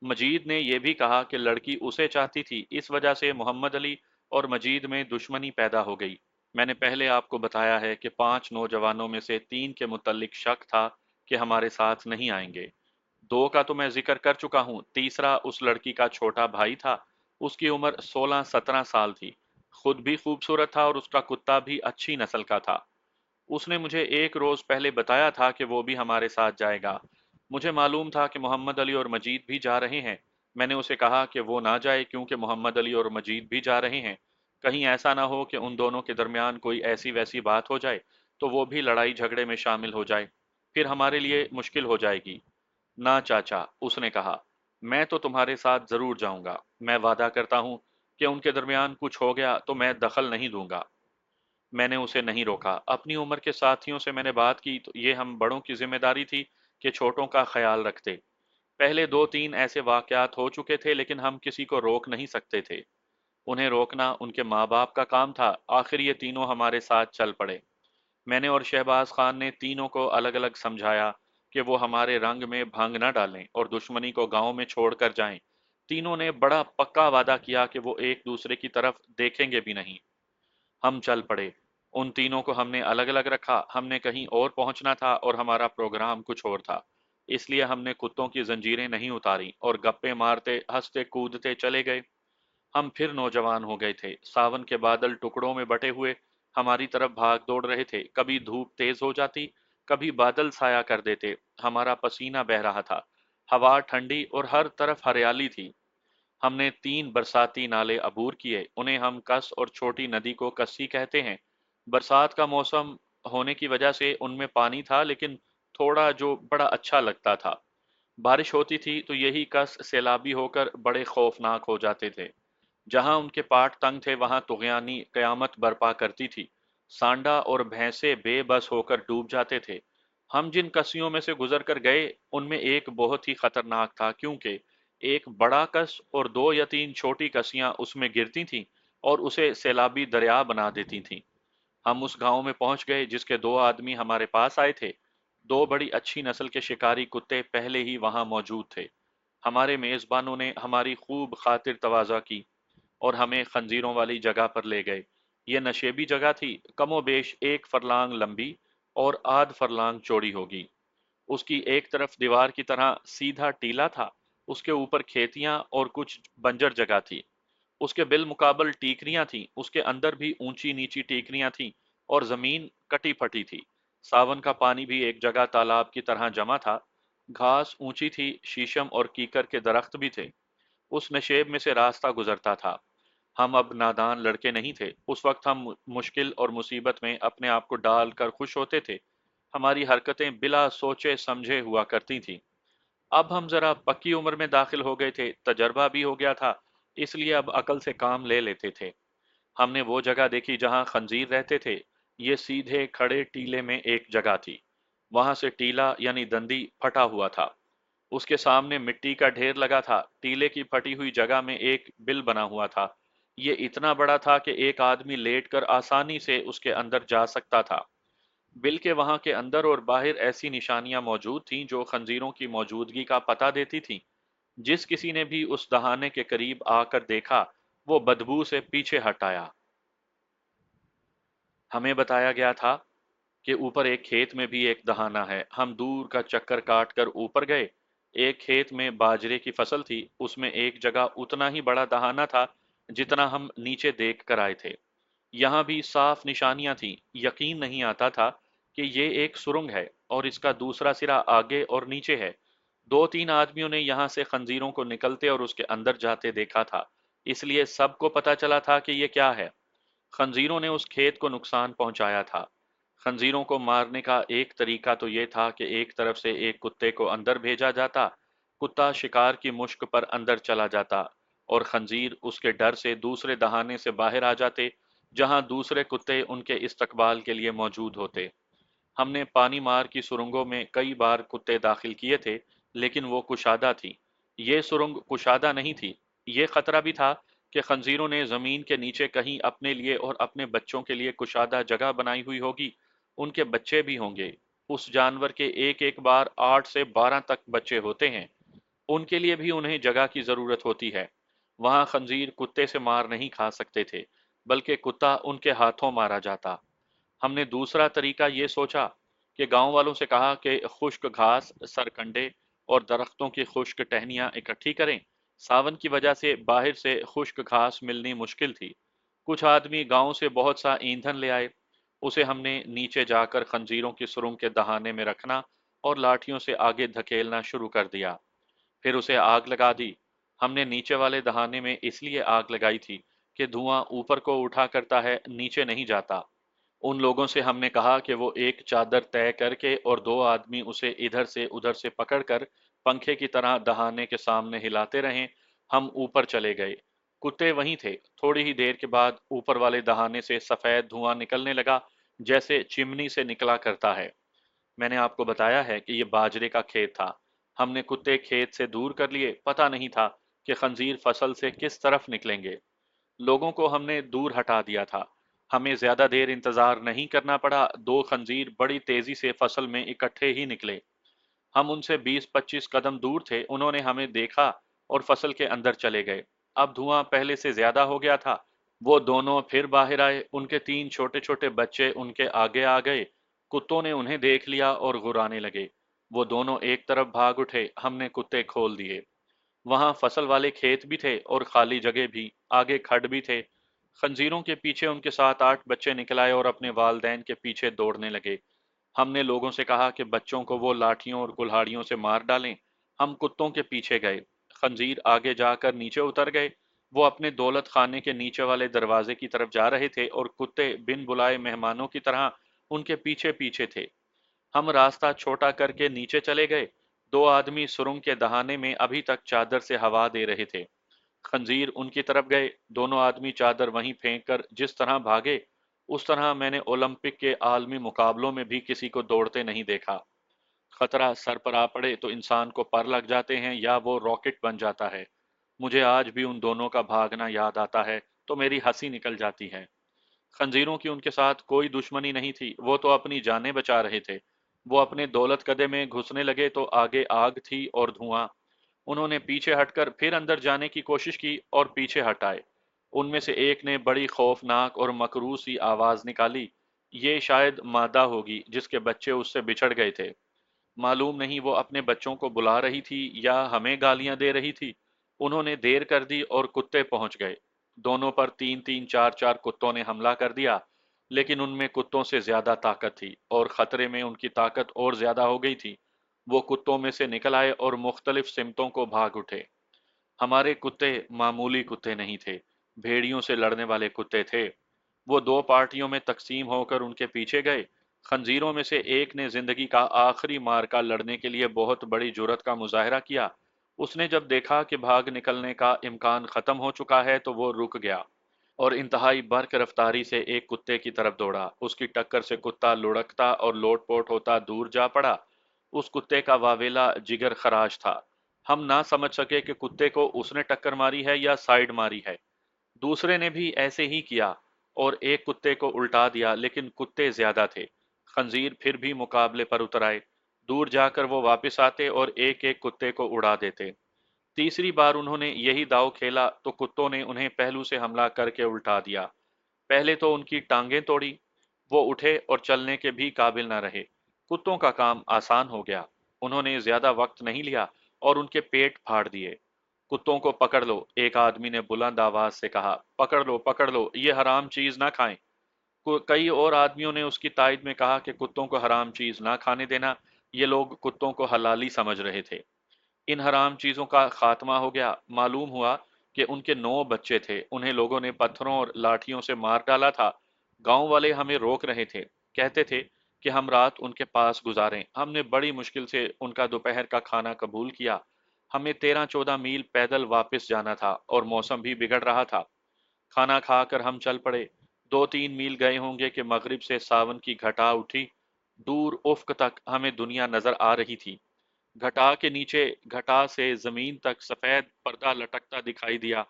S1: مجید نے یہ بھی کہا کہ لڑکی اسے چاہتی تھی، اس وجہ سے محمد علی اور مجید میں دشمنی پیدا ہو گئی۔ میں نے پہلے آپ کو بتایا ہے کہ 5 نوجوانوں میں سے 3 کے متعلق شک تھا کہ ہمارے ساتھ نہیں آئیں گے۔ 2 کا تو میں ذکر کر چکا ہوں، تیسرا اس لڑکی کا چھوٹا بھائی تھا۔ اس کی عمر 16-17 سال تھی، خود بھی خوبصورت تھا اور اس کا کتا بھی اچھی نسل کا تھا۔ اس نے مجھے ایک روز پہلے بتایا تھا کہ وہ بھی ہمارے ساتھ جائے گا۔ مجھے معلوم تھا کہ محمد علی اور مجید بھی جا رہے ہیں۔ میں نے اسے کہا کہ وہ نہ جائے کیونکہ محمد علی اور مجید بھی جا رہے ہیں۔ کہیں ایسا نہ ہو کہ ان دونوں کے درمیان کوئی ایسی ویسی بات ہو جائے تو وہ بھی لڑائی جھگڑے میں شامل ہو جائے، پھر ہمارے لیے مشکل ہو جائے گی۔ نہ چاچا، اس نے کہا، میں تو تمہارے ساتھ ضرور جاؤں گا۔ میں وعدہ کرتا ہوں کہ ان کے درمیان کچھ ہو گیا تو میں دخل نہیں دوں گا۔ میں نے اسے نہیں روکا۔ اپنی عمر کے ساتھیوں سے میں نے بات کی تو یہ ہم بڑوں کی ذمہ داری تھی کہ چھوٹوں کا خیال رکھتے۔ پہلے 2-3 ایسے واقعات ہو چکے تھے لیکن ہم کسی کو روک نہیں سکتے تھے۔ انہیں روکنا ان کے ماں باپ کا کام تھا۔ آخر یہ تینوں ہمارے ساتھ چل پڑے۔ میں نے اور شہباز خان نے تینوں کو الگ الگ سمجھایا کہ وہ ہمارے رنگ میں بھنگ نہ ڈالیں اور دشمنی کو گاؤں میں چھوڑ کر جائیں۔ تینوں نے بڑا پکا وعدہ کیا کہ وہ ایک دوسرے کی طرف دیکھیں گے بھی نہیں۔ ہم چل پڑے۔ ان تینوں کو ہم نے الگ الگ رکھا، ہم نے کہیں اور پہنچنا تھا اور ہمارا پروگرام کچھ اور تھا۔ اس لیے ہم نے کتوں کی زنجیریں نہیں اتاری اور گپے مارتے ہنستے کودتے چلے گئے۔ ہم پھر نوجوان ہو گئے تھے، ساون کے بادل ٹکڑوں میں بٹے ہوئے ہماری طرف بھاگ دوڑ رہے تھے، کبھی دھوپ تیز ہو جاتی، کبھی بادل سایہ کر دیتے، ہمارا پسینہ بہہ رہا تھا، ہوا ٹھنڈی اور ہر طرف ہریالی تھی۔ ہم نے 3 برساتی نالے عبور کیے، انہیں ہم کس اور چھوٹی ندی کو کسی کہتے ہیں۔ برسات کا موسم ہونے کی وجہ سے ان میں پانی تھا، لیکن تھوڑا جو بڑا اچھا لگتا تھا۔ بارش ہوتی تھی تو یہی کس سیلابی ہو کر بڑے خوفناک ہو جاتے تھے۔ جہاں ان کے پاٹ تنگ تھے وہاں طغیانی قیامت برپا کرتی تھی، سانڈا اور بھینسے بے بس ہو کر ڈوب جاتے تھے۔ ہم جن کسیوں میں سے گزر کر گئے ان میں ایک بہت ہی خطرناک تھا، کیونکہ ایک بڑا کس اور 2 یا 3 چھوٹی کسیاں اس میں گرتی تھیں اور اسے سیلابی دریا بنا دیتی تھیں۔ ہم اس گاؤں میں پہنچ گئے جس کے 2 آدمی ہمارے پاس آئے تھے۔ 2 بڑی اچھی نسل کے شکاری کتے پہلے ہی وہاں موجود تھے۔ ہمارے میزبانوں نے ہماری خوب خاطر تواضع کی اور ہمیں خنزیروں والی جگہ پر لے گئے۔ یہ نشیبی جگہ تھی، کم و بیش 1 فرلانگ لمبی اور آدھ فرلانگ چوڑی ہوگی۔ اس کی ایک طرف دیوار کی طرح سیدھا ٹیلا تھا، اس کے اوپر کھیتیاں اور کچھ بنجر جگہ تھی۔ اس کے بالمقابل ٹیکریاں تھیں، اس کے اندر بھی اونچی نیچی ٹیکریاں تھیں اور زمین کٹی پھٹی تھی۔ ساون کا پانی بھی ایک جگہ تالاب کی طرح جمع تھا، گھاس اونچی تھی، شیشم اور کیکر کے درخت بھی تھے۔ اس نشیب میں سے راستہ گزرتا تھا۔ ہم اب نادان لڑکے نہیں تھے، اس وقت ہم مشکل اور مصیبت میں اپنے آپ کو ڈال کر خوش ہوتے تھے۔ ہماری حرکتیں بلا سوچے سمجھے ہوا کرتی تھیں۔ اب ہم ذرا پکی عمر میں داخل ہو گئے تھے، تجربہ بھی ہو گیا تھا، اس لیے اب عقل سے کام لے لیتے تھے۔ ہم نے وہ جگہ دیکھی جہاں خنزیر رہتے تھے، یہ سیدھے کھڑے ٹیلے میں ایک جگہ تھی۔ وہاں سے ٹیلا یعنی دندی پھٹا ہوا تھا، اس کے سامنے مٹی کا ڈھیر لگا تھا، ٹیلے کی پھٹی ہوئی جگہ میں ایک بل بنا ہوا تھا، یہ اتنا بڑا تھا کہ ایک آدمی لیٹ کر آسانی سے اس کے اندر جا سکتا تھا۔ بل کے وہاں کے اندر اور باہر ایسی نشانیاں موجود تھیں جو خنزیروں کی موجودگی کا پتہ دیتی تھیں۔ جس کسی نے بھی اس دہانے کے قریب آ کر دیکھا وہ بدبو سے پیچھے ہٹ آیا۔ ہمیں بتایا گیا تھا کہ اوپر ایک کھیت میں بھی ایک دہانا ہے۔ ہم دور کا چکر کاٹ کر اوپر گئے۔ ایک کھیت میں باجرے کی فصل تھی، اس میں ایک جگہ اتنا ہی بڑا دہانا تھا جتنا ہم نیچے دیکھ کر آئے تھے۔ یہاں بھی صاف نشانیاں تھیں، یقین نہیں آتا تھا کہ یہ ایک سرنگ ہے اور اس کا دوسرا سرا آگے اور نیچے ہے۔ 2 3 آدمیوں نے یہاں سے خنزیروں کو نکلتے اور اس کے اندر جاتے دیکھا تھا، اس لیے سب کو پتا چلا تھا کہ یہ کیا ہے۔ خنزیروں نے اس کھیت کو نقصان پہنچایا تھا۔ خنزیروں کو مارنے کا ایک طریقہ تو یہ تھا کہ ایک طرف سے ایک کتے کو اندر بھیجا جاتا، کتا شکار کی مشک پر اندر چلا جاتا اور خنزیر اس کے ڈر سے دوسرے دہانے سے باہر آ جاتے جہاں دوسرے کتے ان کے استقبال کے لیے موجود ہوتے۔ ہم نے پانی مار کی سرنگوں میں کئی بار کتے داخل کیے تھے، لیکن وہ کشادہ تھی۔ یہ سرنگ کشادہ نہیں تھی۔ یہ خطرہ بھی تھا کہ خنزیروں نے زمین کے نیچے کہیں اپنے لیے اور اپنے بچوں کے لیے کشادہ جگہ بنائی ہوئی ہوگی، ان کے بچے بھی ہوں گے۔ اس جانور کے ایک ایک بار 8 سے 12 تک بچے ہوتے ہیں، ان کے لیے بھی انہیں جگہ کی ضرورت ہوتی ہے۔ وہاں خنزیر کتے سے مار نہیں کھا سکتے تھے، بلکہ کتا ان کے ہاتھوں مارا جاتا۔ ہم نے دوسرا طریقہ یہ سوچا کہ گاؤں والوں سے کہا کہ خشک گھاس، سرکنڈے اور درختوں کی خشک ٹہنیاں اکٹھی کریں۔ ساون کی وجہ سے باہر سے خشک گھاس ملنی مشکل تھی۔ کچھ آدمی گاؤں سے بہت سا ایندھن لے آئے، اسے ہم نے نیچے جا کر خنزیروں کی سرنگ کے دہانے میں رکھنا اور لاٹھیوں سے آگے دھکیلنا شروع کر دیا۔ پھر اسے آگ لگا دی۔ ہم نے نیچے والے دہانے میں اس لیے آگ لگائی تھی کہ دھواں اوپر کو اٹھا کرتا ہے، نیچے نہیں جاتا۔ ان لوگوں سے ہم نے کہا کہ وہ ایک چادر طے کر کے اور 2 آدمی اسے ادھر سے ادھر سے پکڑ کر پنکھے کی طرح دہانے کے سامنے ہلاتے رہیں۔ ہم اوپر چلے گئے، کتے وہیں تھے۔ تھوڑی ہی دیر کے بعد اوپر والے دہانے سے سفید دھواں نکلنے لگا جیسے چمنی سے نکلا کرتا ہے۔ میں نے آپ کو بتایا ہے کہ یہ باجرے کا کھیت تھا۔ ہم نے کتے کھیت سے دور کر لیے، پتہ نہیں تھا کہ خنزیر فصل سے کس طرف نکلیں گے۔ لوگوں کو ہم نے دور ہٹا دیا تھا۔ ہمیں زیادہ دیر انتظار نہیں کرنا پڑا، 2 خنزیر بڑی تیزی سے فصل میں اکٹھے ہی نکلے۔ ہم ان سے 20 25 قدم دور تھے، انہوں نے ہمیں دیکھا اور فصل کے اندر چلے گئے۔ اب دھواں پہلے سے زیادہ ہو گیا تھا۔ وہ دونوں پھر باہر آئے، ان کے 3 چھوٹے چھوٹے بچے ان کے آگے آ گئے۔ کتوں نے انہیں دیکھ لیا اور غرانے لگے۔ वो दोनों एक तरफ भाग उठे, हमने कुत्ते खोल दिए। वहां फसल वाले खेत भी थे और खाली जगह भी, आगे खड्ड भी थे। खंजीरों के पीछे उनके 7-8 बच्चे निकल आए और अपने वालदैन के पीछे दौड़ने लगे। हमने लोगों से कहा कि बच्चों को वो लाठियों और कुल्हाड़ियों से मार डालें। हम कुत्तों के पीछे गए। खंजीर आगे जाकर नीचे उतर गए। वो अपने दौलत खाने के नीचे वाले दरवाजे की तरफ जा रहे थे और कुत्ते बिन बुलाए मेहमानों की तरह उनके पीछे पीछे थे। हम रास्ता छोटा करके नीचे चले गए। दो आदमी सुरंग के दहाने में अभी तक चादर से हवा दे रहे थे। खंजीर उनकी तरफ गए। दोनों आदमी चादर वहीं फेंक कर जिस तरह भागे, उस तरह मैंने ओलंपिक के आलमी मुकाबलों में भी किसी को दौड़ते नहीं देखा। खतरा सर पर आ पड़े तो इंसान को पर लग जाते हैं या वो रॉकेट बन जाता है। मुझे आज भी उन दोनों का भागना याद आता है तो मेरी हंसी निकल जाती है। खंजीरों की उनके साथ कोई दुश्मनी नहीं थी, वो तो अपनी जानें बचा रहे थे। वो अपने दौलत कदे में घुसने लगे तो आगे आग थी और धुआं। उन्होंने पीछे हटकर फिर अंदर जाने की कोशिश की और पीछे हट आए। उनमें से एक ने बड़ी खौफनाक और मकरू सी आवाज निकाली। ये शायद मादा होगी जिसके बच्चे उससे बिछड़ गए थे। मालूम नहीं वो अपने बच्चों को बुला रही थी या हमें गालियां दे रही थी। उन्होंने देर कर दी और कुत्ते पहुंच गए। दोनों पर 3-3 4-4 कुत्तों ने हमला कर दिया, लेकिन उनमें कुत्तों से ज्यादा ताकत थी और खतरे में उनकी ताकत और ज्यादा हो गई थी। वो कुत्तों में से निकल आए और मुख्तलिफ सिमतों को भाग उठे। हमारे कुत्ते मामूली कुत्ते नहीं थे, भेड़ियों से लड़ने वाले कुत्ते थे। वो दो पार्टियों में तकसीम होकर उनके पीछे गए। खंजीरों में से एक ने जिंदगी का आखिरी मार्का लड़ने के लिए बहुत बड़ी जुर्रत का मुजाहरा किया। उसने जब देखा कि भाग निकलने का इम्कान खत्म हो चुका है तो वो रुक गया और इंतहाई बर्क रफ्तारी से एक कुत्ते की तरफ दौड़ा। उसकी टक्कर से कुत्ता लुढ़कता और लोटपोट होता दूर जा पड़ा। उस कुत्ते का वावेला जिगर खराश था। हम ना समझ सके कि कुत्ते को उसने टक्कर मारी है या साइड मारी है। दूसरे ने भी ऐसे ही किया और एक कुत्ते को उल्टा दिया, लेकिन कुत्ते ज्यादा थे। खंजीर फिर भी मुकाबले पर उतर आए। दूर जाकर वो वापस आते और एक एक कुत्ते को उड़ा देते। तीसरी बार उन्होंने यही दांव खेला तो कुत्तों ने उन्हें पहलू से हमला करके उल्टा दिया। पहले तो उनकी टांगें तोड़ी। वो उठे और चलने के भी काबिल न रहे। कुत्तों का काम आसान हो गया। उन्होंने ज्यादा वक्त नहीं लिया और उनके पेट फाड़ दिए। कुत्तों को पकड़ लो, एक आदमी ने बुलंद आवाज से कहा। पकड़ लो, ये हराम चीज ना खाएं। कई और आदमियों ने उसकी तायद में कहा कि कुत्तों को हराम चीज ना खाने देना। ये लोग कुत्तों को हलाली समझ रहे थे। इन हराम चीजों का खात्मा हो गया। मालूम हुआ कि उनके 9 बच्चे थे, उन्हें लोगों ने पत्थरों और लाठियों से मार डाला था। गांव वाले हमें रोक रहे थे, कहते थे कि हम रात उनके पास गुजारें। हमने बड़ी मुश्किल से उनका दोपहर का खाना कबूल किया। हमें 13-14 मील पैदल वापस जाना था और मौसम भी बिगड़ रहा था। खाना खाकर हम चल पड़े। 2-3 मील गए होंगे कि मगरिब से सावन की घटा उठी। दूर उफ्क तक हमें दुनिया नजर आ रही थी। घटा के नीचे घटा से जमीन तक सफेद पर्दा लटकता दिखाई दिया।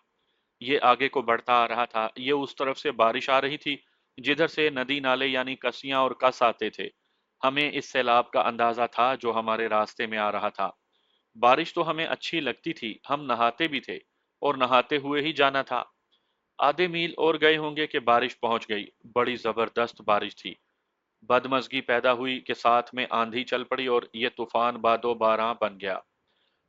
S1: ये आगे को बढ़ता आ रहा था। ये उस तरफ से बारिश आ रही थी जिधर से नदी नाले यानी कसियां और कस आते थे। हमें इस सैलाब का अंदाजा था जो हमारे रास्ते में आ रहा था। बारिश तो हमें अच्छी लगती थी, हम नहाते भी थे और नहाते हुए ही जाना था। आधे मील और गए होंगे कि बारिश पहुंच गई। बड़ी जबरदस्त बारिश थी। बदमजगी पैदा हुई कि साथ में आंधी चल पड़ी और ये तूफान बादो बारां बन गया।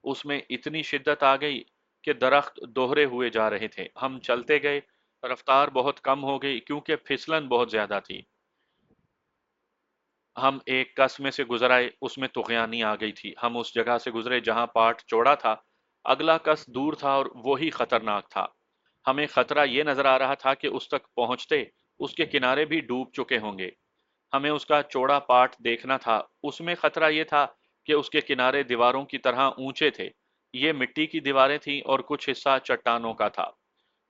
S1: उसमें इतनी शिद्दत आ गई कि दरख्त दोहरे हुए जा रहे थे। हम चलते गए। रफ्तार बहुत कम हो गई क्योंकि फिसलन बहुत ज्यादा थी। हम एक कस में से गुजर आए, उसमें तुगयानी आ गई थी। हम उस जगह से गुजरे जहां पाट चौड़ा था। अगला कस दूर था और वो ही खतरनाक था। हमें खतरा ये नजर आ रहा था कि उस तक पहुंचते उसके किनारे भी डूब चुके होंगे। हमें उसका चौड़ा पाट देखना था। उसमें खतरा यह था कि उसके किनारे दीवारों की तरह ऊंचे थे। ये मिट्टी की दीवारें थीं और कुछ हिस्सा चट्टानों का था।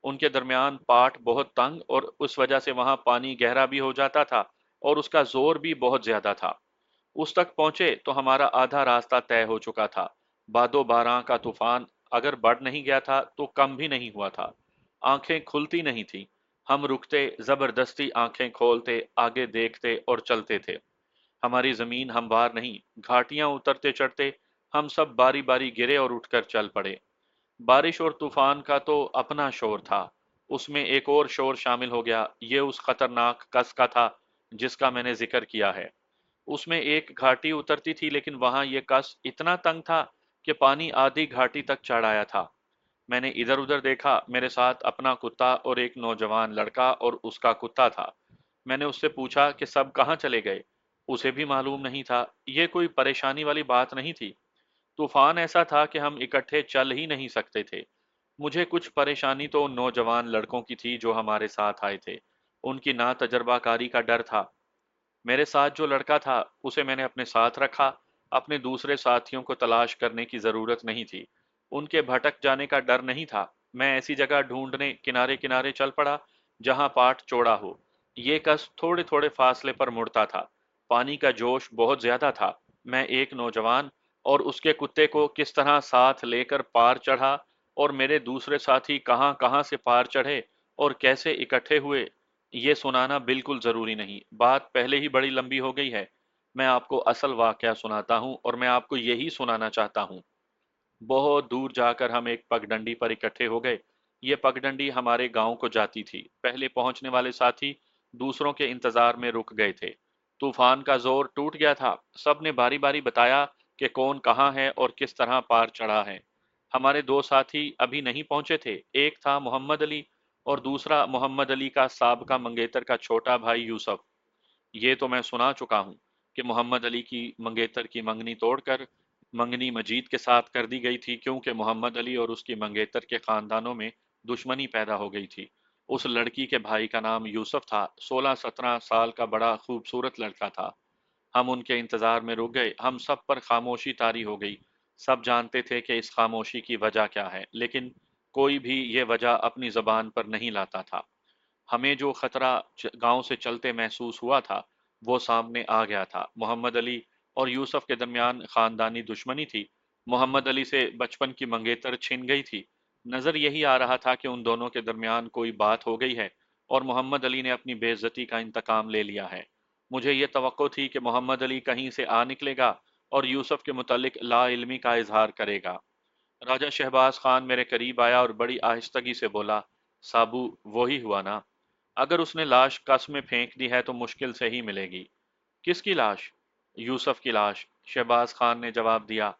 S1: उनके दरमियान पाट बहुत तंग और उस वजह से वहां पानी गहरा भी हो जाता था और उसका जोर भी बहुत ज्यादा था। उस तक पहुंचे तो हमारा आधा रास्ता तय हो चुका था। बादो बारां का तूफान अगर बढ़ नहीं गया था तो कम भी नहीं हुआ था। आंखें खुलती नहीं थी। हम रुकते, जबरदस्ती आंखें खोलते, आगे देखते और चलते थे। हमारी जमीन हमवार नहीं। घाटियां उतरते चढ़ते हम सब बारी बारी गिरे और उठकर चल पड़े। बारिश और तूफान का तो अपना शोर था। उसमें एक और शोर शामिल हो गया। ये उस खतरनाक कस का था जिसका मैंने जिक्र किया है। उसमें एक घाटी उतरती थी, लेकिन वहां ये कस इतना तंग था कि पानी आधी घाटी तक चढ़ आया था। मैंने इधर उधर देखा, मेरे साथ अपना कुत्ता और एक नौजवान लड़का और उसका कुत्ता था। मैंने उससे पूछा कि सब कहाँ चले गए। उसे भी मालूम नहीं था। ये कोई परेशानी वाली बात नहीं थी। तूफान ऐसा था कि हम इकट्ठे चल ही नहीं सकते थे। मुझे कुछ परेशानी तो उन नौजवान लड़कों की थी जो हमारे साथ आए थे। उनकी ना तजर्बाकारी का डर था। मेरे साथ जो लड़का था उसे मैंने अपने साथ रखा। अपने दूसरे साथियों को तलाश करने की जरूरत नहीं थी। उनके भटक जाने का डर नहीं था। मैं ऐसी जगह ढूंढने किनारे किनारे चल पड़ा जहां पाट चौड़ा हो। ये कस थोड़े थोड़े फासले पर मुड़ता था। पानी का जोश बहुत ज्यादा था। मैं एक नौजवान और उसके कुत्ते को किस तरह साथ लेकर पार चढ़ा, और मेरे दूसरे साथी कहाँ कहाँ से पार चढ़े और कैसे इकट्ठे हुए, ये सुनाना बिल्कुल जरूरी नहीं। बात पहले ही बड़ी लंबी हो गई है। मैं आपको असल वाकया सुनाता हूँ, और मैं आपको यही सुनाना चाहता हूँ। बहुत दूर जाकर हम एक पगडंडी पर इकट्ठे हो गए। ये पगडंडी हमारे गांव को जाती थी। पहले पहुंचने वाले साथी दूसरों के इंतजार में रुक गए थे। तूफान का जोर टूट गया था। सबने बारी बारी बताया कि कौन कहाँ है और किस तरह पार चढ़ा है। हमारे दो साथी अभी नहीं पहुंचे थे। एक था मोहम्मद अली और दूसरा मोहम्मद अली का साबका मंगेतर का छोटा भाई यूसुफ। ये तो मैं सुना चुका हूँ कि मोहम्मद अली की मंगेतर की मंगनी तोड़कर मंगनी मजीद के साथ कर दी गई थी, क्योंकि मोहम्मद अली और उसकी मंगेतर के खानदानों में दुश्मनी पैदा हो गई थी। उस लड़की के भाई का नाम यूसुफ था। 16-17 साल का बड़ा खूबसूरत लड़का था। हम उनके इंतजार में रुक गए। हम सब पर खामोशी तारी हो गई। सब जानते थे कि इस खामोशी की वजह क्या है, लेकिन कोई भी ये वजह अपनी जबान पर नहीं लाता था। हमें जो खतरा गांव से चलते महसूस हुआ था वो सामने आ गया था। मोहम्मद अली और यूसुफ के दरमियान खानदानी दुश्मनी थी। मोहम्मद अली से बचपन की मंगेतर छिन गई थी। नजर यही आ रहा था कि उन दोनों के दरमियान कोई बात हो गई है और मोहम्मद अली ने अपनी बेइज्जती का इंतकाम ले लिया है। मुझे ये तवक्को थी कि मोहम्मद अली कहीं से आ निकलेगा और यूसुफ के मुतालिक ला इल्मी का इजहार करेगा। राजा शहबाज खान मेरे करीब आया और बड़ी आहिस्तगी से बोला, साबू वही हुआ ना? अगर उसने लाश कस में फेंक दी है तो मुश्किल से ही मिलेगी। किसकी लाश? यूसुफ की लाश, शहबाज खान ने जवाब दिया।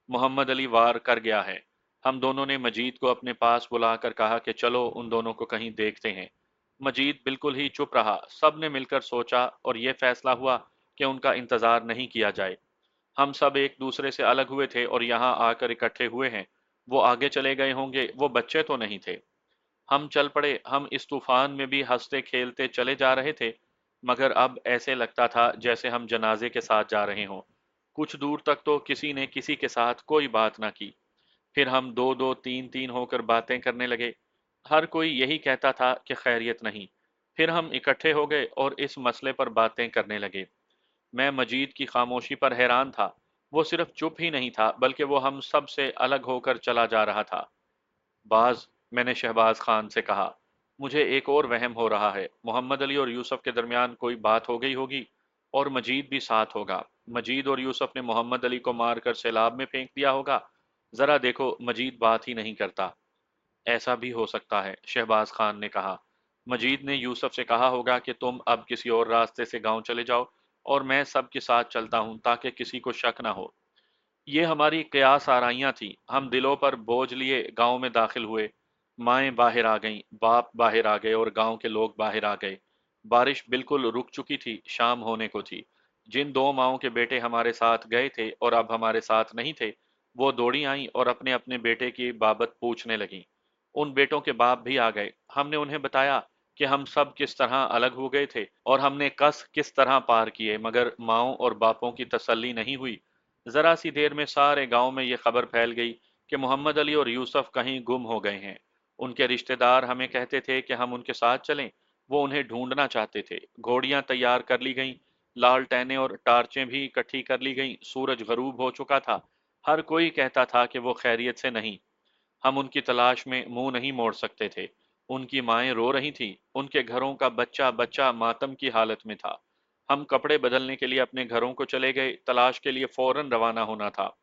S1: मोहम्मद अली वार कर गया है। हम दोनों ने मजीद को अपने पास बुलाकर कहा कि चलो उन दोनों को कहीं देखते हैं। मजीद बिल्कुल ही चुप रहा। सब ने मिलकर सोचा और यह फैसला हुआ कि उनका इंतजार नहीं किया जाए। हम सब एक दूसरे से अलग हुए थे और यहाँ आकर इकट्ठे हुए हैं। वो आगे चले गए होंगे, वो बच्चे तो नहीं थे। हम चल पड़े। हम इस तूफान में भी हंसते खेलते चले जा रहे थे, मगर अब ऐसे लगता था जैसे हम जनाजे के साथ जा रहे हों। कुछ दूर तक तो किसी ने किसी के साथ कोई बात ना की। फिर हम दो दो तीन तीन होकर बातें करने लगे। हर कोई यही कहता था कि खैरियत नहीं। फिर हम इकट्ठे हो गए और इस मसले पर बातें करने लगे। मैं मजीद की खामोशी पर हैरान था। वो सिर्फ चुप ही नहीं था, बल्कि वो हम सब से अलग होकर चला जा रहा था। बाज, मैंने शहबाज खान से कहा, मुझे एक और वहम हो रहा है। मोहम्मद अली और यूसुफ के दरमियान कोई बात हो गई होगी और मजीद भी साथ होगा। मजीद और यूसुफ ने मोहम्मद अली को मारकर सैलाब में फेंक दिया होगा। जरा देखो, मजीद बात ही नहीं करता। ऐसा भी हो सकता है, शहबाज खान ने कहा। मजीद ने यूसुफ से कहा होगा कि तुम अब किसी और रास्ते से गांव चले जाओ और मैं सबके साथ चलता हूं ताकि किसी को शक ना हो। ये हमारी कयास आराइयां थी। हम दिलों पर बोझ लिए गांव में दाखिल हुए। माएं बाहर आ गईं, बाप बाहर आ गए और गांव के लोग बाहर आ गए। बारिश बिल्कुल रुक चुकी थी, शाम होने को थी। जिन दो माओं के बेटे हमारे साथ गए थे और अब हमारे साथ नहीं थे, वो दौड़ी आईं और अपने अपने बेटे की बाबत पूछने लगीं। उन बेटों के बाप भी आ गए। हमने उन्हें बताया कि हम सब किस तरह अलग हो गए थे और हमने कस किस तरह पार किए, मगर माओं और बापों की तसल्ली नहीं हुई। जरा सी देर में सारे गांव में यह खबर फैल गई कि मोहम्मद अली और यूसुफ कहीं गुम हो गए हैं। उनके रिश्तेदार हमें कहते थे कि हम उनके साथ चलें। वो उन्हें ढूंढना चाहते थे। घोड़ियां तैयार कर ली गईं, लालटेनें और टार्चें भी इकट्ठी कर ली गईं। सूरज गरूब हो चुका था। हर कोई कहता था कि वो खैरियत से नहीं। हम उनकी तलाश में मुंह नहीं मोड़ सकते थे। उनकी माएं रो रही थीं। उनके घरों का बच्चा बच्चा मातम की हालत में था। हम कपड़े बदलने के लिए अपने घरों को चले गए। तलाश के लिए फौरन रवाना होना था।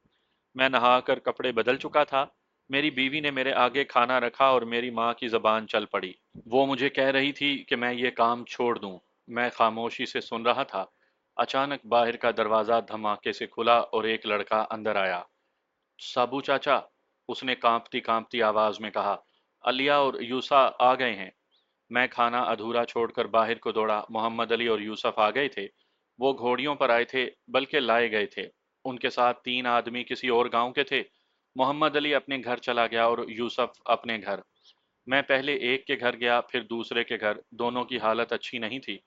S1: मैं नहाकर कपड़े बदल चुका था। मेरी बीवी ने मेरे आगे खाना रखा और मेरी माँ की जबान चल पड़ी। वो मुझे कह रही थी कि मैं ये काम छोड़ दूं। मैं खामोशी से सुन रहा था। अचानक बाहर का दरवाजा धमाके से खुला और एक लड़का अंदर आया। साबू चाचा, उसने कांपती कांपती आवाज में कहा, अलिया और यूसा आ गए हैं। मैं खाना अधूरा छोड़कर बाहर को दौड़ा। मोहम्मद अली और यूसुफ आ गए थे। वो घोड़ियों पर आए थे, बल्कि लाए गए थे। उनके साथ 3 आदमी किसी और गांव के थे। मोहम्मद अली अपने घर चला गया और यूसुफ अपने घर। मैं पहले एक के घर गया, फिर दूसरे के घर। दोनों की हालत अच्छी नहीं थी।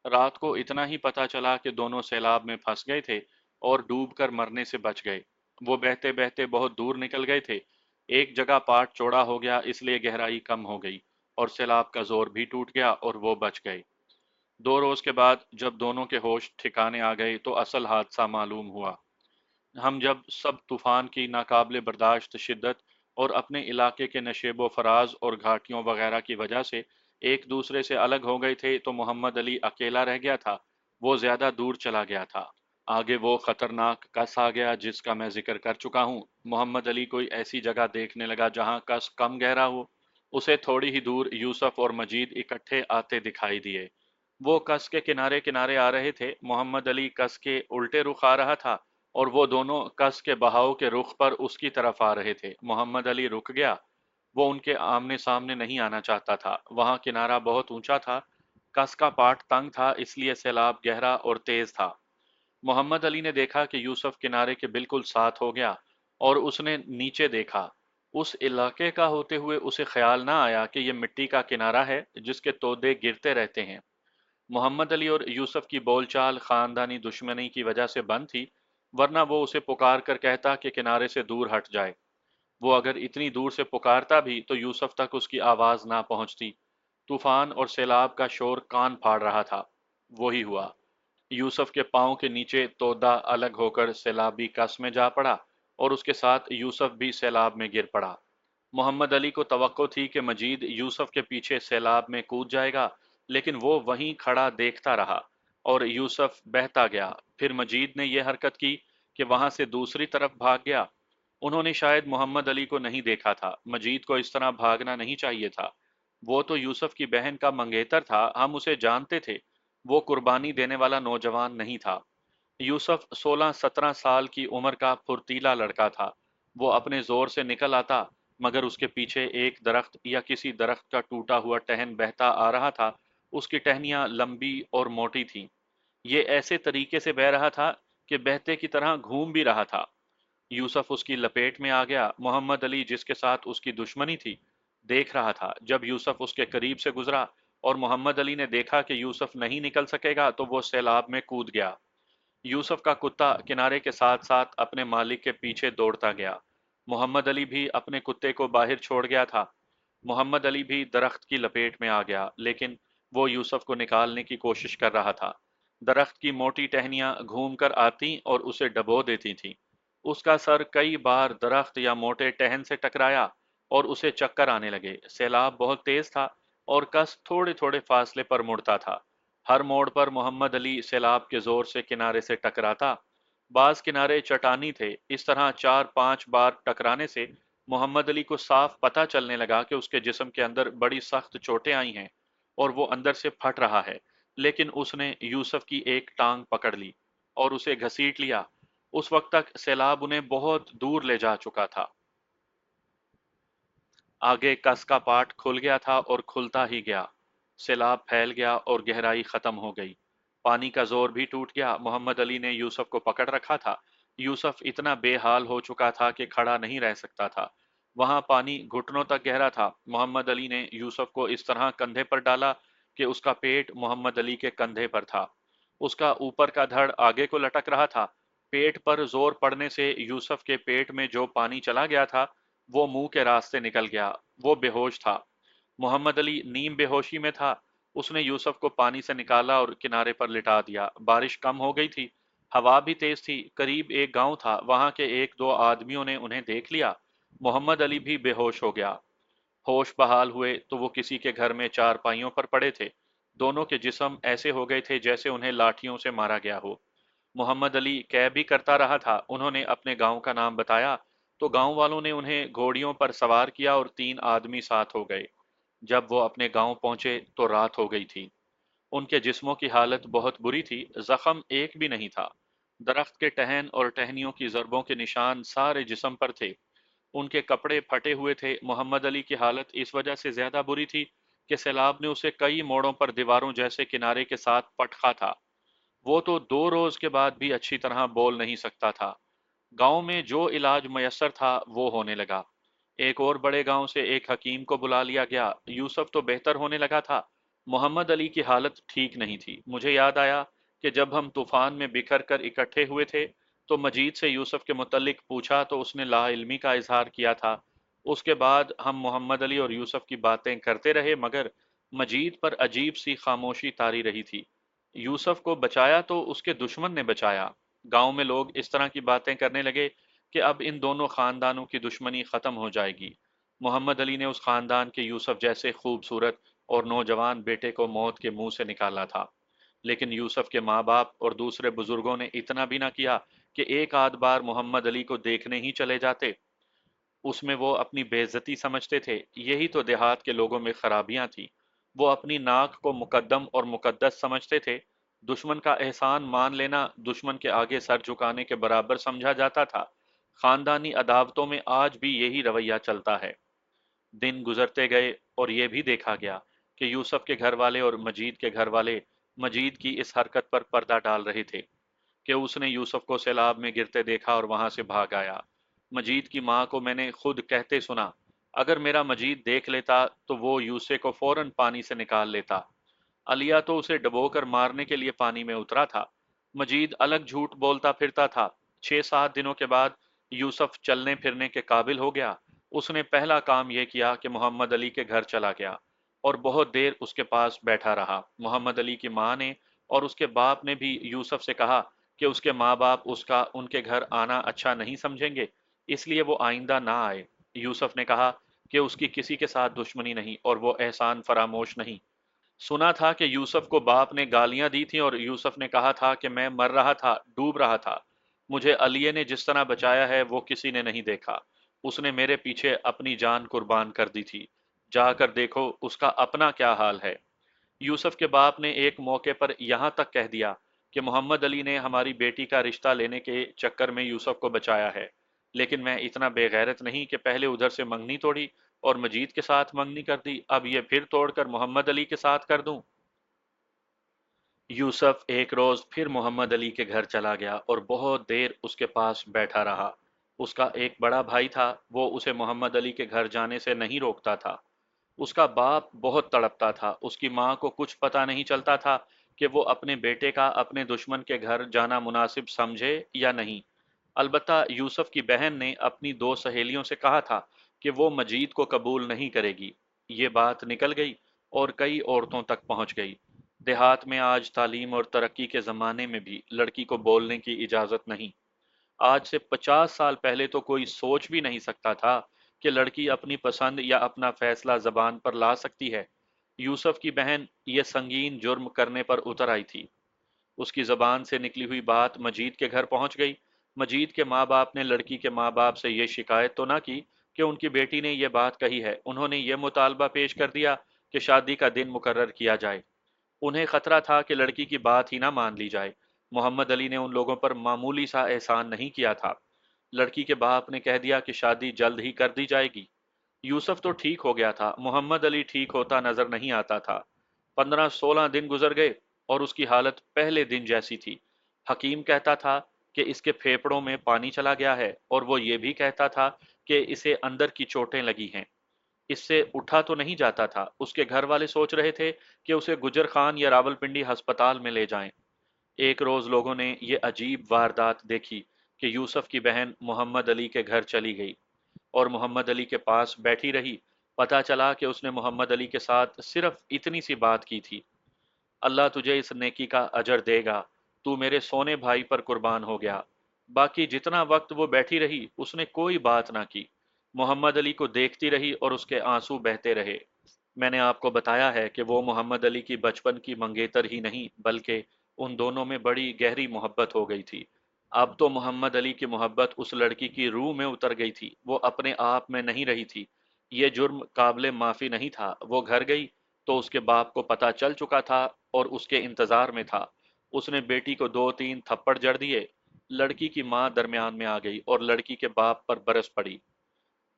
S1: रात को इतना ही पता चला कि दोनों सैलाब में फंस गए थे और डूबकर मरने से बच गए। वो बहते बहते बहुत दूर निकल गए थे। एक जगह पाट चौड़ा हो गया, इसलिए गहराई कम हो गई और सैलाब का जोर भी टूट गया और वो बच गए। 2 रोज के बाद जब दोनों के होश ठिकाने आ गए तो असल हादसा मालूम हुआ। हम जब सब तूफान की नाकाबिले बर्दाश्त शिद्दत और अपने इलाके के नशेबो फराज और घाटियों वगैरह की वजह से एक दूसरे से अलग हो गए थे तो मोहम्मद अली अकेला रह गया था। वो ज्यादा दूर चला गया था। आगे वो खतरनाक कस आ गया जिसका मैं जिक्र कर चुका हूँ। मोहम्मद अली कोई ऐसी जगह देखने लगा जहाँ कस कम गहरा हो। उसे थोड़ी ही दूर यूसुफ और मजीद इकट्ठे आते दिखाई दिए। वो कस के किनारे किनारे आ रहे थे। मोहम्मद अली कस के उल्टे रुख आ रहा था और वो दोनों कस के बहाव के रुख पर उसकी तरफ आ रहे थे। मोहम्मद अली रुक गया। वो उनके आमने सामने नहीं आना चाहता था। वहां किनारा बहुत ऊंचा था। कस का पाट तंग था, इसलिए सैलाब गहरा और तेज था। मोहम्मद अली ने देखा कि यूसुफ किनारे के बिल्कुल साथ हो गया और उसने नीचे देखा। उस इलाके का होते हुए उसे ख्याल ना आया कि यह मिट्टी का किनारा है जिसके तोदे गिरते रहते हैं। मोहम्मद अली और यूसुफ की बोलचाल खानदानी दुश्मनी की वजह से बंद थी, वरना वो उसे पुकार कर कहता कि किनारे से दूर हट जाए। वो अगर इतनी दूर से पुकारता भी तो यूसुफ तक उसकी आवाज ना पहुंचती। तूफान और सैलाब का शोर कान फाड़ रहा था। वही हुआ। यूसुफ के पांव के नीचे तोदा अलग होकर सैलाबी कस में जा पड़ा और उसके साथ यूसुफ भी सैलाब में गिर पड़ा। मोहम्मद अली को तवक्को थी कि मजीद यूसुफ के पीछे सैलाब में कूद जाएगा, लेकिन वो वहीं खड़ा देखता रहा और यूसुफ बहता गया। फिर मजीद ने यह हरकत की कि वहां से दूसरी तरफ भाग गया। उन्होंने शायद मोहम्मद अली को नहीं देखा था। मजीद को इस तरह भागना नहीं चाहिए था। वो तो यूसुफ की बहन का मंगेतर था, हम उसे जानते थे। वो कुर्बानी देने वाला नौजवान नहीं था। यूसुफ 16-17 साल की उम्र का फुर्तीला लड़का था। वो अपने जोर से निकल आता, मगर उसके पीछे एक दरख्त या किसी दरख्त का टूटा हुआ टहन बहता आ रहा था। उसकी टहनियां लंबी और मोटी थीं। ये ऐसे तरीके से बह रहा था कि बहते की तरह घूम भी रहा था। यूसुफ उसकी लपेट में आ गया। मोहम्मद अली, जिसके साथ उसकी दुश्मनी थी, देख रहा था। जब यूसुफ उसके करीब से गुजरा और मोहम्मद अली ने देखा कि यूसुफ नहीं निकल सकेगा तो वो सैलाब में कूद गया। यूसुफ का कुत्ता किनारे के साथ साथ अपने मालिक के पीछे दौड़ता गया। मोहम्मद अली भी अपने कुत्ते को बाहर छोड़ गया था। मोहम्मद अली भी दरख्त की लपेट में आ गया, लेकिन वो यूसुफ को निकालने की कोशिश कर रहा था। दरख्त की मोटी टहनियां घूमकर आती और उसे डबो देती थीं। उसका सर कई बार दरख्त या मोटे टहन से टकराया और उसे चक्कर आने लगे। सैलाब बहुत तेज था और कस थोड़े थोड़े फासले पर मुड़ता था। हर मोड़ पर मोहम्मद अली सैलाब के जोर से किनारे से टकराता। बाज किनारे चटानी थे। इस तरह 4-5 बार टकराने से मोहम्मद अली को साफ पता चलने लगा कि उसके जिस्म के अंदर बड़ी सख्त चोटें आई हैं और वो अंदर से फट रहा है। लेकिन उसने यूसुफ की एक टांग पकड़ ली और उसे घसीट लिया। उस वक्त तक सैलाब उन्हें बहुत दूर ले जा चुका था। आगे कस का पाट खुल गया था और खुलता ही गया। सैलाब फैल गया और गहराई खत्म हो गई। पानी का जोर भी टूट गया। मोहम्मद अली ने यूसुफ को पकड़ रखा था। यूसुफ इतना बेहाल हो चुका था कि खड़ा नहीं रह सकता था। वहां पानी घुटनों तक गहरा था। मोहम्मद अली ने यूसुफ को इस तरह कंधे पर डाला कि उसका पेट मोहम्मद अली के कंधे पर था। उसका ऊपर का धड़ आगे को लटक रहा था। पेट पर जोर पड़ने से यूसुफ के पेट में जो पानी चला गया था वो मुंह के रास्ते निकल गया। वो बेहोश था। मोहम्मद अली नीम बेहोशी में था। उसने यूसुफ को पानी से निकाला और किनारे पर लिटा दिया। बारिश कम हो गई थी। हवा भी तेज थी। करीब एक गांव था। वहां के 1-2 आदमियों ने उन्हें देख लिया। मोहम्मद अली भी बेहोश हो गया। होश बहाल हुए तो वो किसी के घर में चारपाइयों पर पड़े थे। दोनों के जिस्म ऐसे हो गए थे जैसे उन्हें लाठियों से मारा गया हो। मोहम्मद अली कह भी करता रहा था। उन्होंने अपने गांव का नाम बताया तो गांव वालों ने उन्हें घोड़ियों पर सवार किया और 3 आदमी साथ हो गए। जब वो अपने गांव पहुंचे तो रात हो गई थी। उनके जिस्मों की हालत बहुत बुरी थी, जख्म एक भी नहीं था। दरख्त के टहन और टहनियों की ज़रबों के निशान सारे जिस्म पर थे। उनके कपड़े फटे हुए थे। मोहम्मद अली की हालत इस वजह से ज्यादा बुरी थी कि सैलाब ने उसे कई मोड़ों पर दीवारों जैसे किनारे के साथ पटका था। वो तो 2 रोज के बाद भी अच्छी तरह बोल नहीं सकता था। गांव में जो इलाज मयसर था वो होने लगा। एक और बड़े गांव से एक हकीम को बुला लिया गया। यूसुफ तो बेहतर होने लगा था, मोहम्मद अली की हालत ठीक नहीं थी। मुझे याद आया कि जब हम तूफान में बिखर कर इकट्ठे हुए थे तो मजीद से यूसुफ के मुतल्लिक पूछा तो उसने लाइल्मी का इजहार किया था। उसके बाद हम मोहम्मद अली और यूसुफ की बातें करते रहे, मगर मजीद पर अजीब सी खामोशी तारी रही थी। यूसुफ को बचाया तो उसके दुश्मन ने बचाया। गांव में लोग इस तरह की बातें करने लगे कि अब इन दोनों खानदानों की दुश्मनी खत्म हो जाएगी। मोहम्मद अली ने उस खानदान के यूसुफ जैसे खूबसूरत और नौजवान बेटे को मौत के मुंह से निकाला था। लेकिन यूसुफ के माँ बाप और दूसरे बुजुर्गों ने इतना भी ना किया कि एक आध बार मोहम्मद अली को देखने ही चले जाते। उसमें वो अपनी बेइज्जती समझते थे। यही तो देहात के लोगों में खराबियां थी। वो अपनी नाक को मुकद्दम और मुकद्दस समझते थे। दुश्मन का एहसान मान लेना दुश्मन के आगे सर झुकाने के बराबर समझा जाता था। खानदानी अदावतों में आज भी यही रवैया चलता है। दिन गुजरते गए और ये भी देखा गया कि यूसुफ के घर वाले और मजीद के घर वाले मजीद की इस हरकत पर पर्दा डाल रहे थे कि उसने यूसुफ को सैलाब में गिरते देखा और वहां से भाग आया। मजीद की माँ को मैंने खुद कहते सुना, अगर मेरा मजीद देख लेता तो वो यूसे को फौरन पानी से निकाल लेता। अलिया तो उसे डबोकर मारने के लिए पानी में उतरा था। मजीद अलग झूठ बोलता फिरता था। 6-7 दिनों के बाद यूसुफ चलने फिरने के काबिल हो गया। उसने पहला काम यह किया कि मोहम्मद अली के घर चला गया और बहुत देर उसके पास बैठा रहा। मोहम्मद अली की माँ ने और उसके बाप ने भी यूसुफ से कहा कि उसके माँ बाप उसका उनके घर आना अच्छा नहीं समझेंगे, इसलिए वो आइंदा ना आए। यूसुफ ने कहा कि उसकी किसी के साथ दुश्मनी नहीं और वो एहसान फरामोश नहीं। सुना था कि यूसुफ को बाप ने गालियां दी थी और यूसुफ ने कहा था कि मैं मर रहा था, डूब रहा था। मुझे अलिये ने जिस तरह बचाया है वो किसी ने नहीं देखा। उसने मेरे पीछे अपनी जान कुर्बान कर दी थी। जाकर देखो उसका अपना क्या हाल है। यूसुफ के बाप ने एक मौके पर यहाँ तक कह दिया कि मोहम्मद अली ने हमारी बेटी का रिश्ता लेने के चक्कर में यूसुफ को बचाया है। लेकिन मैं इतना बेगैरत नहीं कि पहले उधर से मंगनी तोड़ी और मजीद के साथ मंगनी कर दी, अब ये फिर तोड़कर मोहम्मद अली के साथ कर दूं। यूसुफ एक रोज फिर मोहम्मद अली के घर चला गया और बहुत देर उसके पास बैठा रहा। उसका एक बड़ा भाई था, वो उसे मोहम्मद अली के घर जाने से नहीं रोकता था। उसका बाप बहुत तड़पता था। उसकी माँ को कुछ पता नहीं चलता था कि वो अपने बेटे का अपने दुश्मन के घर जाना मुनासिब समझे या नहीं। अलबत्ता यूसुफ की बहन ने अपनी 2 सहेलियों से कहा था कि वो मजीद को कबूल नहीं करेगी। ये बात निकल गई और कई औरतों तक पहुंच गई। देहात में आज तालीम और तरक्की के ज़माने में भी लड़की को बोलने की इजाज़त नहीं। आज से 50 साल पहले तो कोई सोच भी नहीं सकता था कि लड़की अपनी पसंद या अपना फैसला जबान पर ला सकती है। यूसुफ की बहन ये संगीन जुर्म करने पर उतर आई थी। उसकी जबान से निकली हुई बात मजीद के घर पहुंच गई। मजीद के माँ बाप ने लड़की के माँ बाप से ये शिकायत तो ना की कि उनकी बेटी ने यह बात कही है। उन्होंने ये मुतालबा पेश कर दिया कि शादी का दिन मुकर्रर किया जाए। उन्हें खतरा था कि लड़की की बात ही ना मान ली जाए। मोहम्मद अली ने उन लोगों पर मामूली सा एहसान नहीं किया था। लड़की के बाप ने कह दिया कि शादी जल्द ही कर दी जाएगी। यूसुफ तो ठीक हो गया था, मोहम्मद अली ठीक होता नजर नहीं आता था। 15-16 दिन गुजर गए और उसकी हालत पहले दिन जैसी थी। हकीम कहता था कि इसके फेफड़ों में पानी चला गया है और वो ये भी कहता था कि इसे अंदर की चोटें लगी हैं। इससे उठा तो नहीं जाता था। उसके घर वाले सोच रहे थे कि उसे गुजर खान या रावलपिंडी अस्पताल में ले जाएं। एक रोज लोगों ने ये अजीब वारदात देखी कि यूसुफ की बहन मोहम्मद अली के घर चली गई और मोहम्मद अली के पास बैठी रही। पता चला कि उसने मोहम्मद अली के साथ सिर्फ इतनी सी बात की थी, अल्लाह तुझे इस नेकी का अजर देगा, तू मेरे सोने भाई पर कुर्बान हो गया। बाकी जितना वक्त वो बैठी रही उसने कोई बात ना की। मोहम्मद अली को देखती रही और उसके आंसू बहते रहे। मैंने आपको बताया है कि वो मोहम्मद अली की बचपन की मंगेतर ही नहीं बल्कि उन दोनों में बड़ी गहरी मोहब्बत हो गई थी। अब तो मोहम्मद अली की मोहब्बत उस लड़की की रूह में उतर गई थी, वो अपने आप में नहीं रही थी। ये जुर्म काबिल माफ़ी नहीं था। वो घर गई تو اس کے باپ کو پتہ چل چکا تھا اور اس کے انتظار میں تھا۔ اس نے بیٹی کو 2-3 تھپڑ جڑ دیے۔ لڑکی کی ماں درمیان میں آ گئی اور لڑکی کے باپ پر برس پڑی۔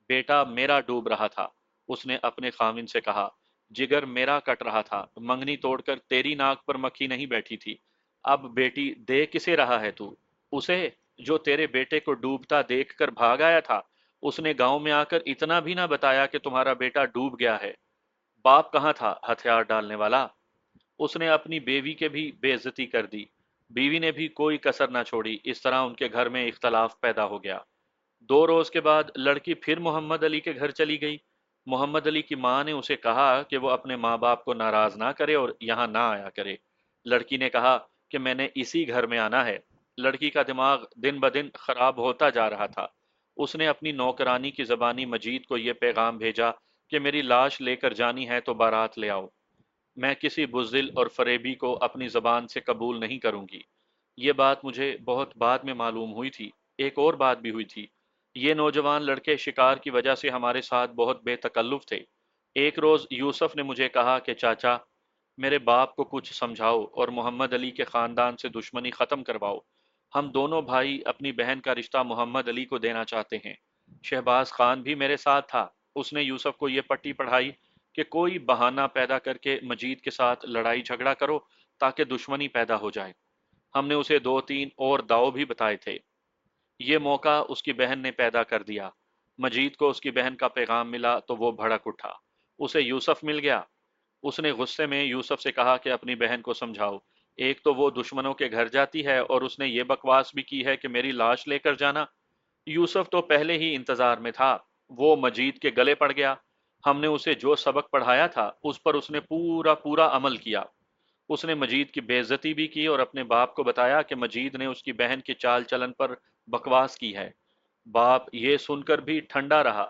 S1: بیٹا میرا ڈوب رہا تھا، اس نے اپنے خاوند سے کہا، جگر میرا کٹ رہا تھا، منگنی توڑ کر تیری ناک پر مکھی نہیں بیٹھی تھی۔ اب بیٹی دے کسے رہا ہے تو؟ اسے جو تیرے بیٹے کو ڈوبتا دیکھ کر بھاگ آیا تھا۔ اس نے گاؤں میں آ کر اتنا بھی نہ بتایا کہ تمہارا بیٹا ڈوب گیا ہے۔ باپ کہاں تھا ہتھیار ڈالنے والا؟ اس نے اپنی بیوی کے بھی بے عزتی کر دی۔ بیوی نے بھی کوئی کسر نہ چھوڑی۔ اس طرح ان کے گھر میں اختلاف پیدا ہو گیا۔ 2 روز کے بعد لڑکی پھر محمد علی کے گھر چلی گئی۔ محمد علی کی ماں نے اسے کہا کہ وہ اپنے ماں باپ کو ناراض نہ کرے اور یہاں نہ آیا کرے۔ لڑکی نے کہا کہ میں نے اسی گھر میں آنا ہے۔ لڑکی کا دماغ دن بدن خراب ہوتا جا رہا تھا۔ اس نے اپنی نوکرانی کی زبانی مجید کو یہ پیغام بھیجا کہ میری لاش لے کر جانی ہے تو بارات لے آؤ۔ میں کسی بزدل اور فریبی کو اپنی زبان سے قبول نہیں کروں گی۔ یہ بات مجھے بہت بعد میں معلوم ہوئی تھی۔ ایک اور بات بھی ہوئی تھی۔ یہ نوجوان لڑکے شکار کی وجہ سے ہمارے ساتھ بہت بے تکلف تھے۔ ایک روز یوسف نے مجھے کہا کہ چاچا، میرے باپ کو کچھ سمجھاؤ اور محمد علی کے خاندان سے دشمنی ختم کرواؤ۔ ہم دونوں بھائی اپنی بہن کا رشتہ محمد علی کو دینا چاہتے ہیں۔ شہباز خان بھی میرے ساتھ تھا۔ اس نے یوسف کو یہ پٹی پڑھائی کہ کوئی بہانہ پیدا کر کے مجید کے ساتھ لڑائی جھگڑا کرو تاکہ دشمنی پیدا ہو جائے۔ ہم نے اسے 2-3 اور داؤ بھی بتائے تھے۔ یہ موقع اس کی بہن نے پیدا کر دیا۔ مجید کو اس کی بہن کا پیغام ملا تو وہ بھڑک اٹھا۔ اسے یوسف مل گیا۔ اس نے غصے میں یوسف سے کہا کہ اپنی بہن کو سمجھاؤ۔ ایک تو وہ دشمنوں کے گھر جاتی ہے اور اس نے یہ بکواس بھی کی ہے کہ میری لاش لے کر جانا۔ یوسف تو پہلے ہی انتظار میں تھا۔ وہ مجید کے گلے پڑ گیا۔ ہم نے اسے جو سبق پڑھایا تھا اس پر اس نے پورا پورا عمل کیا۔ اس نے مجید کی بے عزتی بھی کی اور اپنے باپ کو بتایا کہ مجید نے اس کی بہن کے چال چلن پر بکواس کی ہے۔ باپ یہ سن کر بھی ٹھنڈا رہا۔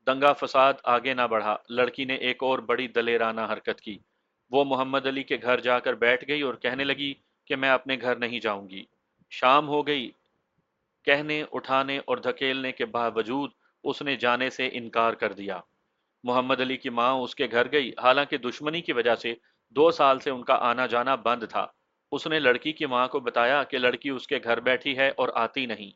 S1: دنگا فساد آگے نہ بڑھا۔ لڑکی نے ایک اور بڑی دلیرانہ حرکت کی۔ وہ محمد علی کے گھر جا کر بیٹھ گئی اور کہنے لگی کہ میں اپنے گھر نہیں جاؤں گی۔ شام ہو گئی۔ کہنے، اٹھانے اور دھکیلنے کے باوجود اس نے جانے سے انکار کر دیا۔ محمد علی کی ماں اس کے گھر گئی، حالانکہ دشمنی کی وجہ سے 2 سال سے ان کا آنا جانا بند تھا۔ اس نے لڑکی کی ماں کو بتایا کہ لڑکی اس کے گھر بیٹھی ہے اور آتی نہیں۔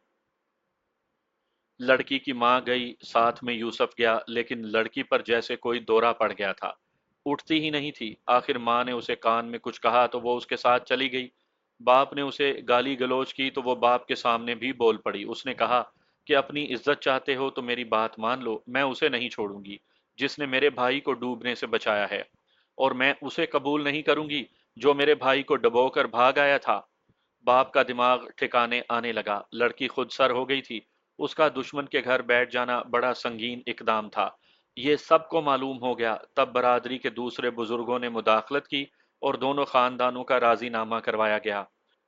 S1: لڑکی کی ماں گئی، ساتھ میں یوسف گیا، لیکن لڑکی پر جیسے کوئی دورہ پڑ گیا تھا۔ اٹھتی ہی نہیں تھی۔ آخر ماں نے اسے کان میں کچھ کہا تو وہ اس کے ساتھ چلی گئی۔ باپ نے اسے گالی گلوچ کی تو وہ باپ کے سامنے بھی بول پڑی۔ اس نے کہا کہ اپنی عزت چاہتے ہو تو میری بات مان لو، میں اسے نہیں چھوڑوں گی جس نے میرے بھائی کو ڈوبنے سے بچایا ہے، اور میں اسے قبول نہیں کروں گی جو میرے بھائی کو ڈبو کر بھاگ آیا تھا۔ باپ کا دماغ ٹھکانے آنے لگا۔ لڑکی خود سر ہو گئی تھی۔ اس کا دشمن کے گھر بیٹھ جانا بڑا سنگین اقدام تھا۔ یہ سب کو معلوم ہو گیا۔ تب برادری کے دوسرے بزرگوں نے مداخلت کی اور دونوں خاندانوں کا راضی نامہ کروایا گیا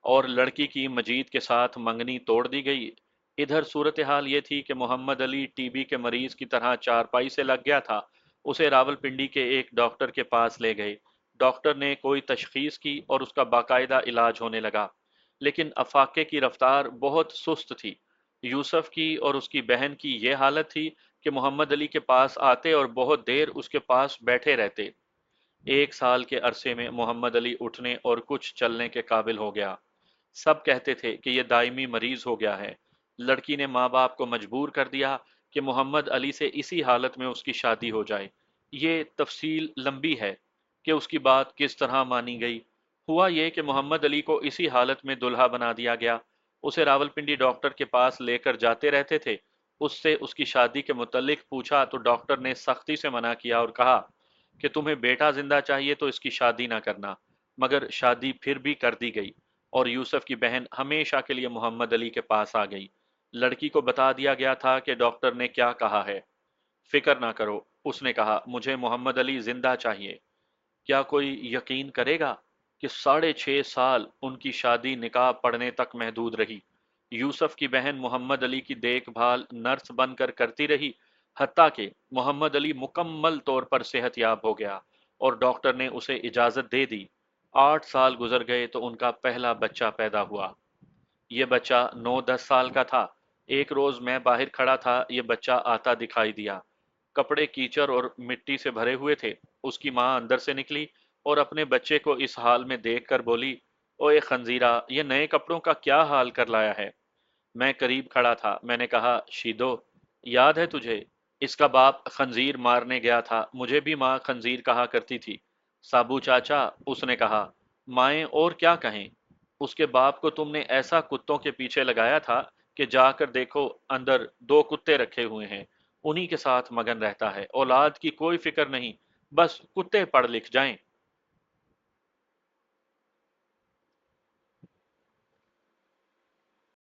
S1: اور لڑکی کی مجید کے ساتھ منگنی توڑ دی گئی۔ ادھر صورتحال یہ تھی کہ محمد علی ٹی بی کے مریض کی طرح چارپائی سے لگ گیا تھا۔ اسے راولپنڈی کے ایک ڈاکٹر کے پاس لے گئے۔ ڈاکٹر نے کوئی تشخیص کی اور اس کا باقاعدہ علاج ہونے لگا، لیکن افاقے کی رفتار بہت سست تھی۔ یوسف کی اور اس کی بہن کی یہ حالت تھی کہ محمد علی کے پاس آتے اور بہت دیر اس کے پاس بیٹھے رہتے۔ 1 سال کے عرصے میں محمد علی اٹھنے اور کچھ چلنے کے قابل ہو گیا۔ سب کہتے تھے کہ یہ دائمی مریض ہو گیا ہے۔ لڑکی نے ماں باپ کو مجبور کر دیا کہ محمد علی سے اسی حالت میں اس کی شادی ہو جائے۔ یہ تفصیل لمبی ہے کہ اس کی بات کس طرح مانی گئی۔ ہوا یہ کہ محمد علی کو اسی حالت میں دلہا بنا دیا گیا۔ اسے راولپنڈی ڈاکٹر کے پاس لے کر جاتے رہتے تھے۔ اس سے اس کی شادی کے متعلق پوچھا تو ڈاکٹر نے سختی سے منع کیا اور کہا کہ تمہیں بیٹا زندہ چاہیے تو اس کی شادی نہ کرنا، مگر شادی پھر بھی کر دی گئی اور یوسف کی بہن ہمیشہ کے لیے محمد علی کے پاس آ گئی۔ لڑکی کو بتا دیا گیا تھا کہ ڈاکٹر نے کیا کہا ہے۔ فکر نہ کرو، اس نے کہا، مجھے محمد علی زندہ چاہیے۔ کیا کوئی یقین کرے گا کہ 6.5 سال ان کی شادی نکاح پڑھنے تک محدود رہی۔ یوسف کی بہن محمد علی کی دیکھ بھال نرس بن کر کرتی رہی، حتیٰ کہ محمد علی مکمل طور پر صحت یاب ہو گیا اور ڈاکٹر نے اسے اجازت دے دی۔ 8 سال گزر گئے تو ان کا پہلا بچہ پیدا ہوا۔ یہ بچہ 9-10 سال کا تھا۔ ایک روز میں باہر کھڑا تھا، یہ بچہ آتا دکھائی دیا۔ کپڑے کیچڑ اور مٹی سے بھرے ہوئے تھے۔ اس کی ماں اندر سے نکلی اور اپنے بچے کو اس حال میں دیکھ کر بولی، اوے خنزیرہ، یہ نئے کپڑوں کا کیا حال کر لایا ہے؟ میں قریب کھڑا تھا، میں نے کہا، شیدو، یاد ہے تجھے؟ اس کا باپ خنزیر مارنے گیا تھا، مجھے بھی ماں خنزیر کہا کرتی تھی۔ سابو چاچا، اس نے کہا، مائیں اور کیا کہیں؟ اس کے باپ کو تم نے ایسا کتوں کے پیچھے لگایا تھا کہ جا کر دیکھو، اندر دو کتے رکھے ہوئے ہیں، انہی کے ساتھ مگن رہتا ہے، اولاد کی کوئی فکر نہیں، بس کتے پڑھ لکھ جائیں۔